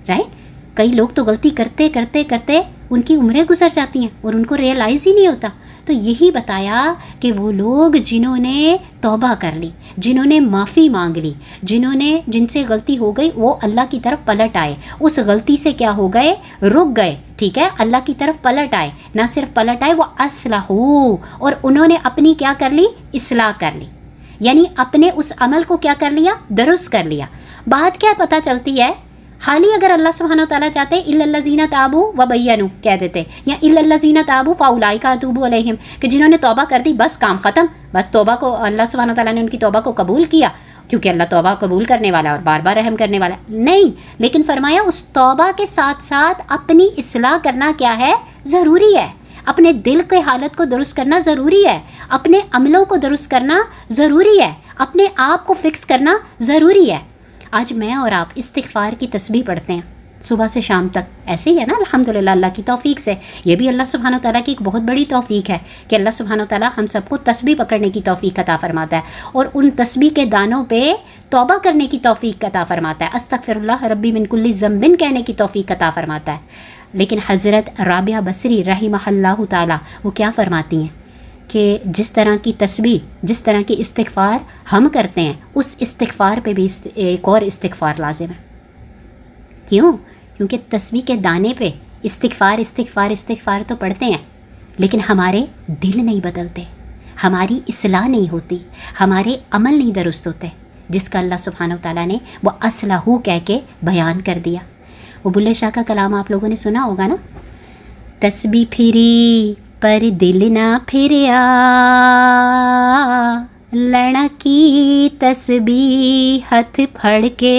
رائٹ؟ کئی لوگ تو غلطی کرتے کرتے کرتے ان کی عمریں گزر جاتی ہیں اور ان کو ریئلائز ہی نہیں ہوتا. تو یہی بتایا کہ وہ لوگ جنہوں نے توبہ کر لی، جنہوں نے معافی مانگ لی، جن سے غلطی ہو گئی، وہ اللہ کی طرف پلٹ آئے، اس غلطی سے کیا ہو گئے، رک گئے. ٹھیک ہے، اللہ کی طرف پلٹ آئے، نہ صرف پلٹ آئے، وہ اصلحو، اور انہوں نے اپنی کیا کر لی، اصلاح کر لی. یعنی اپنے اس عمل کو کیا کر لیا، درست کر لیا. بات کیا پتہ چلتی ہے، حالی اگر اللہ سبحانہ و تعالیٰ چاہتے الا الذین تابوا وبینوا کہہ دیتے، یا الا الذین تابوا فاولئک اتوب علیہم، کہ جنہوں نے توبہ کر دی بس کام ختم، بس توبہ کو اللہ سبحانہ و تعالیٰ نے ان کی توبہ کو قبول کیا، کیونکہ اللہ توبہ قبول کرنے والا اور بار بار رحم کرنے والا. نہیں، لیکن فرمایا اس توبہ کے ساتھ ساتھ اپنی اصلاح کرنا کیا ہے، ضروری ہے. اپنے دل کے حالت کو درست کرنا ضروری ہے، اپنے عملوں کو درست کرنا ضروری ہے، اپنے آپ کو فکس کرنا ضروری ہے. آج میں اور آپ استغفار کی تسبیح پڑھتے ہیں صبح سے شام تک، ایسے ہی ہے نا، الحمدللہ اللہ کی توفیق سے. یہ بھی اللہ سبحانہ و تعالیٰ کی ایک بہت بڑی توفیق ہے کہ اللہ سبحانہ و تعالیٰ ہم سب کو تسبیح پکڑنے کی توفیق عطا فرماتا ہے، اور ان تسبیح کے دانوں پہ توبہ کرنے کی توفیق عطا فرماتا ہے، استغفر اللہ ربی من کل ذنب کہنے کی توفیق عطا فرماتا ہے. لیکن حضرت رابعہ بصری رحمہ اللہ تعالیٰ وہ کیا فرماتی ہیں کہ جس طرح کی تسبیح، جس طرح کی استغفار ہم کرتے ہیں، اس استغفار پہ بھی ایک اور استغفار لازم ہے. کیوں؟ کیونکہ تسبیح کے دانے پہ استغفار استغفار استغفار تو پڑھتے ہیں، لیکن ہمارے دل نہیں بدلتے، ہماری اصلاح نہیں ہوتی، ہمارے عمل نہیں درست ہوتے، جس کا اللہ سبحانہ و تعالیٰ نے وہ اصلحو کہہ کے بیان کر دیا. وہ بلے شاہ کا کلام آپ لوگوں نے سنا ہوگا نا، تسبیح پھری پر دل نہ پھریا، لڑکی تسبیح ہتھ پھڑ کے.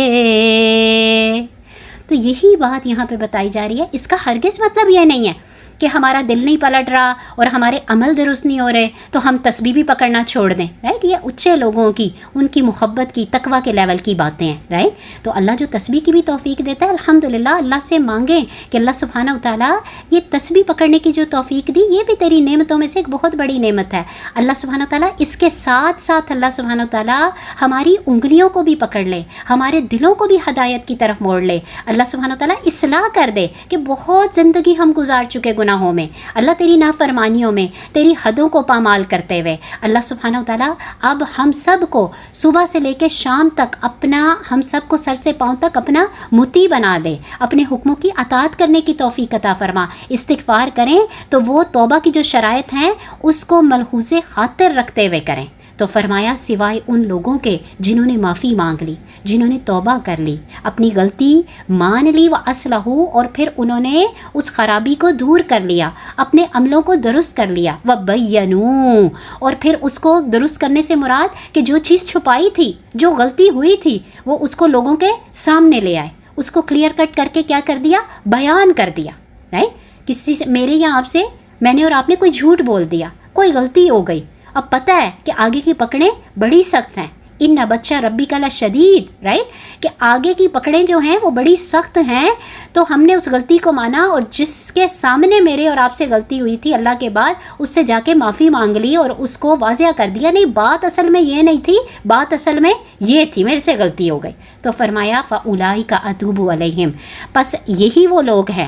تو یہی بات یہاں پہ بتائی جا رہی ہے. اس کا ہرگز مطلب یہ نہیں ہے کہ ہمارا دل نہیں پلٹ رہا اور ہمارے عمل درست نہیں ہو رہے تو ہم تسبیح بھی پکڑنا چھوڑ دیں، رائٹ. یہ اچھے لوگوں کی، ان کی محبت کی، تقویٰ کے لیول کی باتیں ہیں، رائٹ. تو اللہ جو تسبیح کی بھی توفیق دیتا ہے، الحمدللہ اللہ سے مانگیں کہ اللہ سبحانہ و تعالیٰ یہ تسبیح پکڑنے کی جو توفیق دی، یہ بھی تیری نعمتوں میں سے ایک بہت بڑی نعمت ہے. اللہ سبحانہ و تعالیٰ اس کے ساتھ ساتھ اللہ سبحانہ و تعالیٰ ہماری انگلیوں کو بھی پکڑ لے، ہمارے دلوں کو بھی ہدایت کی طرف موڑ لے. اللہ سبحانہ و تعالیٰ اصلاح کر دے کہ بہت زندگی ہم گزار چکے گناہوں میں، اللہ تیری نافرمانیوں میں، تیری حدوں کو پامال کرتے ہوئے. اللہ سبحانہ و تعالیٰ اب ہم سب کو صبح سے لے کے شام تک اپنا، ہم سب کو سر سے پاؤں تک اپنا مطیع بنا دے، اپنے حکموں کی اطاعت کرنے کی توفیق عطا فرما. استغفار کریں تو وہ توبہ کی جو شرائط ہیں اس کو ملحوظ خاطر رکھتے ہوئے کریں. تو فرمایا سوائے ان لوگوں کے جنہوں نے معافی مانگ لی، جنہوں نے توبہ کر لی، اپنی غلطی مان لی، وہ اصلحو، اور پھر انہوں نے اس خرابی کو دور کر لیا، اپنے عملوں کو درست کر لیا، وبینوا، اور پھر اس کو درست کرنے سے مراد کہ جو چیز چھپائی تھی، جو غلطی ہوئی تھی، وہ اس کو لوگوں کے سامنے لے آئے، اس کو کلیئر کٹ کر کے کیا کر دیا، بیان کر دیا، رائٹ. کسی سے، میرے یا آپ سے، میں نے اور آپ نے کوئی جھوٹ بول دیا، کوئی غلطی ہو گئی، اب پتہ ہے کہ آگے کی پکڑیں بڑی سخت ہیں. ان بچہ ربی کا لشدید، رائٹ، کہ آگے کی پکڑیں جو ہیں وہ بڑی سخت ہیں. تو ہم نے اس غلطی کو مانا، اور جس کے سامنے میرے اور آپ سے غلطی ہوئی تھی اللہ کے بعد، اس سے جا کے معافی مانگ لی اور اس کو واضح کر دیا، نہیں بات اصل میں یہ نہیں تھی، بات اصل میں یہ تھی، میرے سے غلطی ہو گئی. تو فرمایا فاولئک اتوب علیہم، پس یہی وہ لوگ ہیں،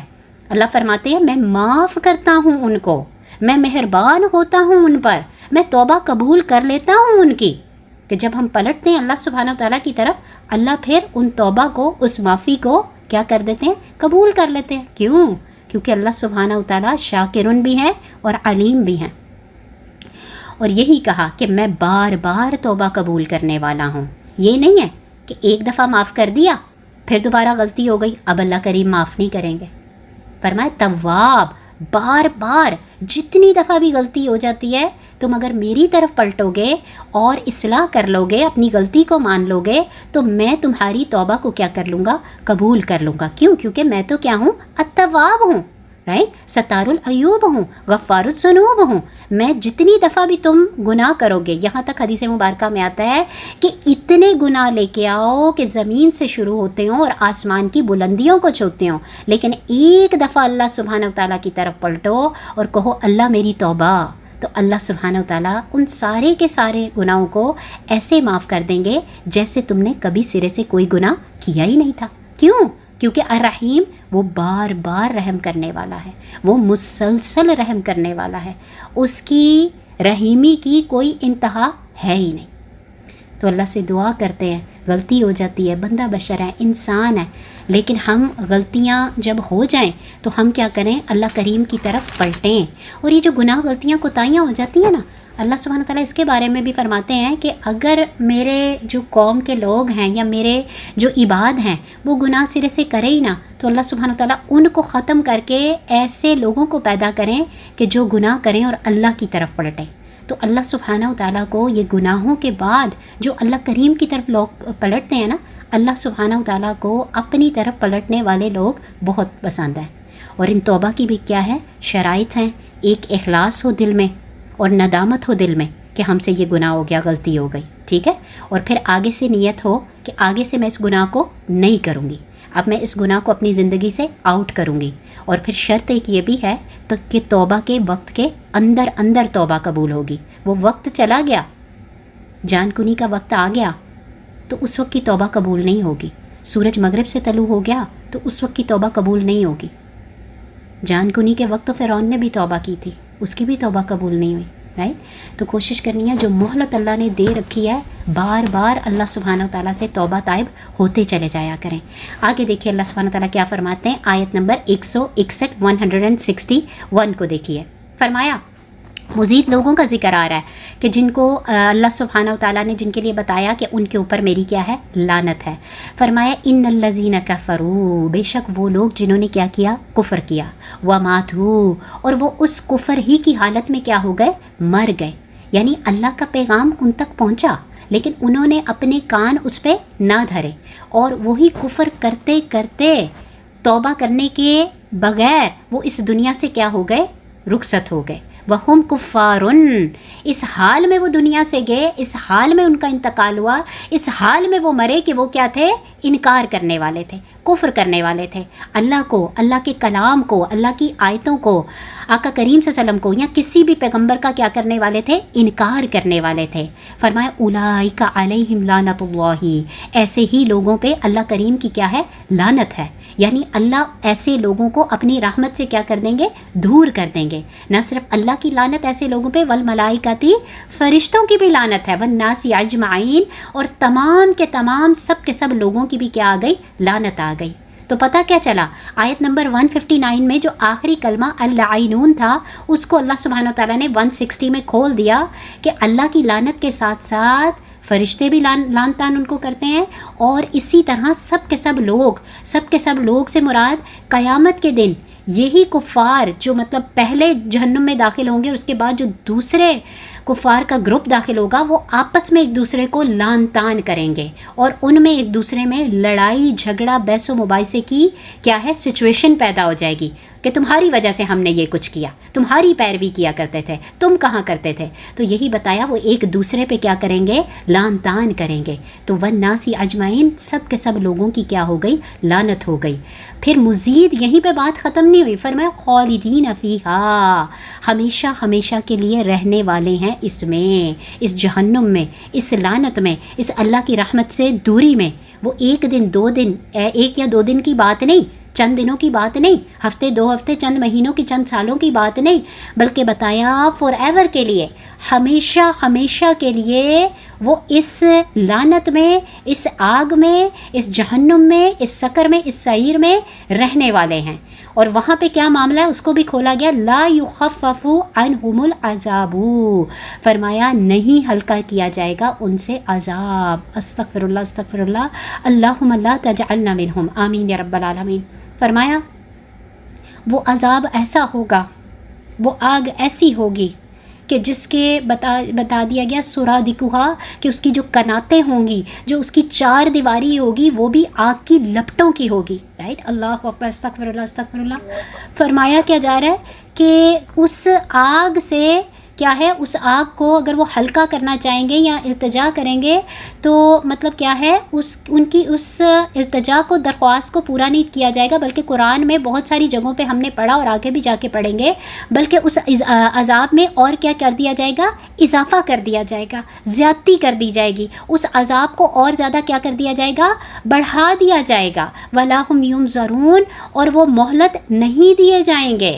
اللہ فرماتے ہیں میں معاف کرتا ہوں ان کو، میں مہربان ہوتا ہوں ان پر، میں توبہ قبول کر لیتا ہوں ان کی. کہ جب ہم پلٹتے ہیں اللہ سبحانہ و تعالیٰ کی طرف، اللہ پھر ان توبہ کو، اس معافی کو کیا کر دیتے ہیں، قبول کر لیتے ہیں. کیوں؟ کیونکہ اللہ سبحانہ و تعالیٰ شاکرن بھی ہے اور علیم بھی ہیں. اور یہی کہا کہ میں بار بار توبہ قبول کرنے والا ہوں. یہ نہیں ہے کہ ایک دفعہ معاف کر دیا پھر دوبارہ غلطی ہو گئی اب اللہ کریم معاف نہیں کریں گے. فرمائے تواب، بار بار جتنی دفعہ بھی غلطی ہو جاتی ہے تم اگر میری طرف پلٹو گے اور اصلاح کر لو گے، اپنی غلطی کو مان لو گے، تو میں تمہاری توبہ کو کیا کر لوں گا، قبول کر لوں گا. کیوں؟ کیونکہ میں تو کیا ہوں، التواب ہوں، رائٹ، ستار العیوب ہوں، غفار الذنوب ہوں. میں جتنی دفعہ بھی تم گناہ کرو گے، یہاں تک حدیث مبارکہ میں آتا ہے کہ اتنے گناہ لے کے آؤ کہ زمین سے شروع ہوتے ہوں اور آسمان کی بلندیوں کو چھوتے ہوں، لیکن ایک دفعہ اللہ سبحانہ و تعالیٰ کی طرف پلٹو اور کہو اللہ میری توبہ، تو اللہ سبحانہ و تعالیٰ ان سارے کے سارے گناہوں کو ایسے معاف کر دیں گے جیسے تم نے کبھی سرے سے کوئی گناہ کیا ہی نہیں تھا. کیوں؟ کیونکہ الرحیم وہ بار بار رحم کرنے والا ہے، وہ مسلسل رحم کرنے والا ہے، اس کی رحیمی کی کوئی انتہا ہے ہی نہیں۔ تو اللہ سے دعا کرتے ہیں، غلطی ہو جاتی ہے، بندہ بشر ہے، انسان ہے، لیکن ہم غلطیاں جب ہو جائیں تو ہم کیا کریں، اللہ کریم کی طرف پلٹیں۔ اور یہ جو گناہ غلطیاں کوتاہیاں ہو جاتی ہیں نا، اللہ سبحانہ تعالیٰ اس کے بارے میں بھی فرماتے ہیں کہ اگر میرے جو قوم کے لوگ ہیں یا میرے جو عباد ہیں وہ گناہ سرے سے کرے ہی نا، تو اللہ سبحانہ تعالیٰ ان کو ختم کر کے ایسے لوگوں کو پیدا کریں کہ جو گناہ کریں اور اللہ کی طرف پلٹیں۔ تو اللہ سبحانہ تعالیٰ کو یہ گناہوں کے بعد جو اللہ کریم کی طرف لوگ پلٹتے ہیں نا، اللہ سبحانہ تعالیٰ کو اپنی طرف پلٹنے والے لوگ بہت پسند ہیں۔ اور ان توبہ کی بھی کیا ہے، شرائط ہیں، ایک اخلاص ہو دل میں اور ندامت ہو دل میں کہ ہم سے یہ گناہ ہو گیا، غلطی ہو گئی، ٹھیک ہے، اور پھر آگے سے نیت ہو کہ آگے سے میں اس گناہ کو نہیں کروں گی، اب میں اس گناہ کو اپنی زندگی سے آؤٹ کروں گی۔ اور پھر شرط ایک یہ بھی ہے تو کہ توبہ کے وقت کے اندر توبہ قبول ہوگی۔ وہ وقت چلا گیا، جان کنی کا وقت آ گیا تو اس وقت کی توبہ قبول نہیں ہوگی۔ سورج مغرب سے طلوع ہو گیا تو اس وقت کی توبہ قبول نہیں ہوگی۔ جان کنی کے وقت تو فرعون نے بھی توبہ کی تھی، اس کی بھی توبہ قبول نہیں ہوئی، رائٹ؟ تو کوشش کرنی ہے، جو مہلت اللہ نے دے رکھی ہے بار بار اللہ سبحانہ تعالیٰ سے توبہ طائب ہوتے چلے جایا کریں۔ آگے دیکھیے اللہ سبحانہ تعالیٰ کیا فرماتے ہیں، آیت نمبر 161 161 کو دیکھیے۔ فرمایا مزید لوگوں کا ذکر آ رہا ہے کہ جن کو اللہ سبحانہ تعالیٰ نے جن کے لیے بتایا کہ ان کے اوپر میری کیا ہے، لعنت ہے۔ فرمایا ان الذین کفروا، بے شک وہ لوگ جنہوں نے کیا کیا، کفر کیا، وماتوا، اور وہ اس کفر ہی کی حالت میں کیا ہو گئے، مر گئے۔ یعنی اللہ کا پیغام ان تک پہنچا لیکن انہوں نے اپنے کان اس پہ نہ دھرے اور وہی کفر کرتے کرتے توبہ کرنے کے بغیر وہ اس دنیا سے کیا ہو گئے، رخصت ہو گئے۔ وَهُمْ كُفَّارٌ، اس حال میں وہ دنیا سے گئے، اس حال میں ان کا انتقال ہوا، اس حال میں وہ مرے کہ وہ کیا تھے، انکار کرنے والے تھے، کفر کرنے والے تھے، اللہ کو، اللہ کے کلام کو، اللہ کی آیتوں کو، آقا کریم صلی اللہ علیہ وسلم کو یا کسی بھی پیغمبر کا کیا کرنے والے تھے، انکار کرنے والے تھے۔ فرمایا اولئک علیہم لعنت اللہ، ایسے ہی لوگوں پہ اللہ کریم کی کیا ہے، لعنت ہے۔ یعنی اللہ ایسے لوگوں کو اپنی رحمت سے کیا کر دیں گے، دور کر دیں گے۔ نہ صرف اللہ کی لعنت ایسے لوگوں پہ، والملائکتی، فرشتوں کی بھی لعنت ہے، والناس اجمعین، اور تمام کے تمام سب کے سب لوگوں کی بھی کیا آ گئی، لعنت آ گئی۔ تو پتہ کیا چلا، آیت نمبر 159 میں جو آخری کلمہ اللعینون تھا اس کو اللہ سبحانہ تعالیٰ نے 160 میں کھول دیا کہ اللہ کی لعنت کے ساتھ ساتھ فرشتے بھی لعن طعن ان کو کرتے ہیں، اور اسی طرح سب کے سب لوگ سے مراد قیامت کے دن یہی کفار جو مطلب پہلے جہنم میں داخل ہوں گے، اس کے بعد جو دوسرے کفار کا گروپ داخل ہوگا وہ آپس میں ایک دوسرے کو لعن طعن کریں گے اور ان میں ایک دوسرے میں لڑائی جھگڑا بحث و مباحثے کی کیا ہے، سچویشن پیدا ہو جائے گی کہ تمہاری وجہ سے ہم نے یہ کچھ کیا، تمہاری پیروی کیا کرتے تھے، تم کہاں کرتے تھے۔ تو یہی بتایا وہ ایک دوسرے پہ کیا کریں گے، لعن طعن کریں گے۔ تو والناس اجمعین، سب کے سب لوگوں کی کیا ہو گئی، لعنت ہو گئی۔ پھر مزید یہیں پہ بات ختم نہیں ہوئی، فرمایا خالدین فیہا، ہمیشہ ہمیشہ کے لیے رہنے والے ہیں اس میں، اس جہنم میں، اس لعنت میں، اس اللہ کی رحمت سے دوری میں۔ وہ ایک دن دو دن، ایک یا دو دن کی بات نہیں، چند دنوں کی بات نہیں، ہفتے دو ہفتے، چند مہینوں کی، چند سالوں کی بات نہیں، بلکہ بتایا فار ایور کے لیے، ہمیشہ ہمیشہ کے لیے وہ اس لعنت میں، اس آگ میں، اس جہنم میں، اس سقر میں، اس سعیر میں رہنے والے ہیں۔ اور وہاں پہ کیا معاملہ ہے اس کو بھی کھولا گیا، لا یخفف عنہم العذاب، فرمایا نہیں ہلکا کیا جائے گا ان سے عذاب۔ استغفر اللہ استغفر اللہ، اللہم لا تجعلنا منہم، آمین یا رب العالمین۔ فرمایا وہ عذاب ایسا ہوگا، وہ آگ ایسی ہوگی کہ جس کے بتا دیا گیا سرادقھا، کہ اس کی جو کناتیں ہوں گی، جو اس کی چار دیواری ہوگی وہ بھی آگ کی لپٹوں کی ہوگی، رائٹ؟ اللہ اکبر، استغفر اللہ استغفر اللہ۔ فرمایا کیا جا رہا ہے کہ اس آگ سے کیا ہے اس آگ کو اگر وہ ہلکا کرنا چاہیں گے یا التجا کریں گے تو مطلب کیا ہے ان کی اس التجا کو درخواست کو پورا نہیں کیا جائے گا، بلکہ قرآن میں بہت ساری جگہوں پہ ہم نے پڑھا اور آگے بھی جا کے پڑھیں گے، بلکہ اس عذاب میں اور کیا کر دیا جائے گا، اضافہ کر دیا جائے گا، زیادتی کر دی جائے گی، اس عذاب کو اور زیادہ کیا کر دیا جائے گا، بڑھا دیا جائے گا، وَلَا هُمْ يُنظَرُونَ، اور وہ مہلت نہیں دیے جائیں گے،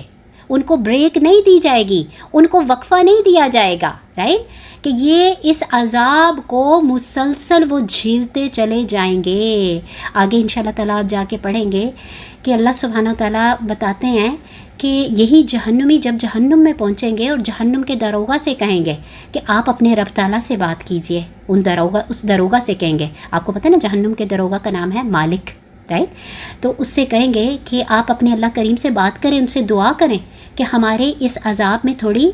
ان کو بریک نہیں دی جائے گی، ان کو وقفہ نہیں دیا جائے گا، رائٹ، کہ یہ اس عذاب کو مسلسل وہ جھیلتے چلے جائیں گے۔ آگے انشاءاللہ تعالیٰ آپ جا کے پڑھیں گے کہ اللہ سبحانہ و تعالیٰ بتاتے ہیں کہ یہی جہنمی جب جہنم میں پہنچیں گے اور جہنم کے داروغہ سے کہیں گے کہ آپ اپنے رب تعالیٰ سے بات کیجئے، اس داروغہ سے کہیں گے، آپ کو پتہ ہے نا جہنم کے داروغہ کا نام ہے مالک، رائٹ، تو اس سے کہیں گے کہ آپ اپنے اللہ کریم سے بات کریں، ان سے دعا کریں کہ ہمارے اس عذاب میں تھوڑی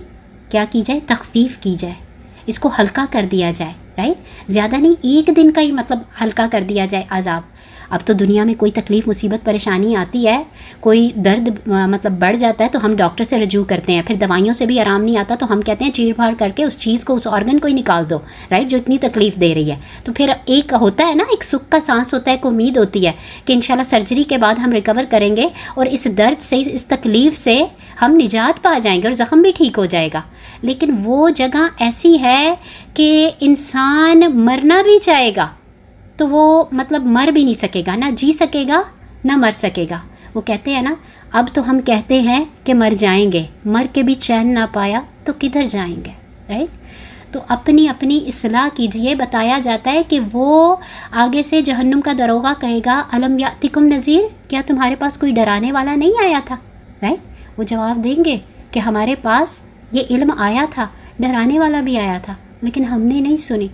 کیا کی جائے، تخفیف کی جائے، اس کو ہلکا کر دیا جائے، رائٹ، زیادہ نہیں، ایک دن کا ہی مطلب ہلکا کر دیا جائے عذاب۔ اب تو دنیا میں کوئی تکلیف مصیبت پریشانی آتی ہے، کوئی درد مطلب بڑھ جاتا ہے تو ہم ڈاکٹر سے رجوع کرتے ہیں، پھر دوائیوں سے بھی آرام نہیں آتا تو ہم کہتے ہیں چیر پھاڑ کر کے اس چیز کو، اس آرگن کو ہی نکال دو، رائٹ، جو اتنی تکلیف دے رہی ہے۔ تو پھر ایک ہوتا ہے نا، ایک سکھ کا سانس ہوتا ہے، ایک امید ہوتی ہے کہ انشاءاللہ سرجری کے بعد ہم ریکور کریں گے اور اس درد سے، اس تکلیف سے ہم نجات پا جائیں گے اور زخم بھی ٹھیک ہو جائے گا۔ لیکن وہ جگہ ایسی ہے کہ انسان مرنا بھی چاہے گا تو وہ مطلب مر بھی نہیں سکے گا، نہ جی سکے گا نہ مر سکے گا۔ وہ کہتے ہیں نا، اب تو ہم کہتے ہیں کہ مر جائیں گے، مر کے بھی چین نہ پایا تو کدھر جائیں گے، رائٹ۔ تو اپنی اپنی اصلاح کیجئے۔ بتایا جاتا ہے کہ وہ آگے سے جہنم کا داروغہ کہے گا، الم یاتکم نذیر، کیا تمہارے پاس کوئی ڈرانے والا نہیں آیا تھا، رائٹ، وہ جواب دیں گے کہ ہمارے پاس یہ علم آیا تھا، ڈرانے والا بھی آیا تھا، لیکن ہم نے نہیں سنی۔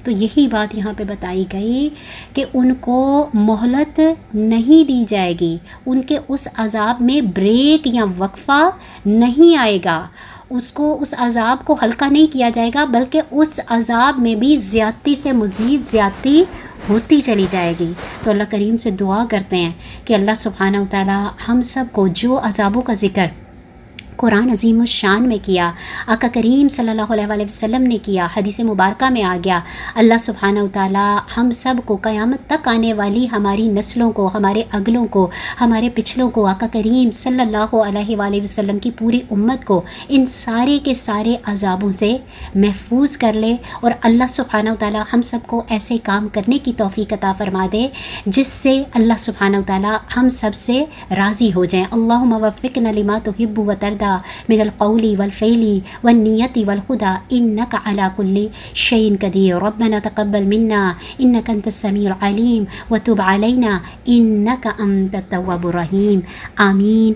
تو یہی بات یہاں پہ بتائی گئی کہ ان کو مہلت نہیں دی جائے گی، ان کے اس عذاب میں بریک یا وقفہ نہیں آئے گا، اس عذاب کو ہلکا نہیں کیا جائے گا، بلکہ اس عذاب میں بھی زیادتی سے مزید زیادتی ہوتی چلی جائے گی۔ تو اللہ کریم سے دعا کرتے ہیں کہ اللہ سبحانہ و تعالی ہم سب کو جو عذابوں کا ذکر قرآن عظیم الشان میں کیا، آقا کریم صلی اللہ علیہ وآلہ وسلم نے کیا، حدیث مبارکہ میں آ گیا، اللہ سبحانہ و تعالی ہم سب کو قیامت تک آنے والی ہماری نسلوں کو، ہمارے اگلوں کو، ہمارے پچھلوں کو، آقا کریم صلی اللہ علیہ وآلہ وسلم کی پوری امت کو ان سارے کے سارے عذابوں سے محفوظ کر لے، اور اللہ سبحانہ و تعالی ہم سب کو ایسے کام کرنے کی توفیق عطا فرما دے جس سے اللہ سبحانہ و تعالی ہم سب سے راضی ہو جائیں۔ اللہم وفقنا لما تحب و ترضی من القول والفعل والنیت والخدا انک علی کل شیء قدیر۔ ربنا تقبل منا انک انت السمیع العلیم وتب علینا انک انت التواب الرحیم۔ آمین۔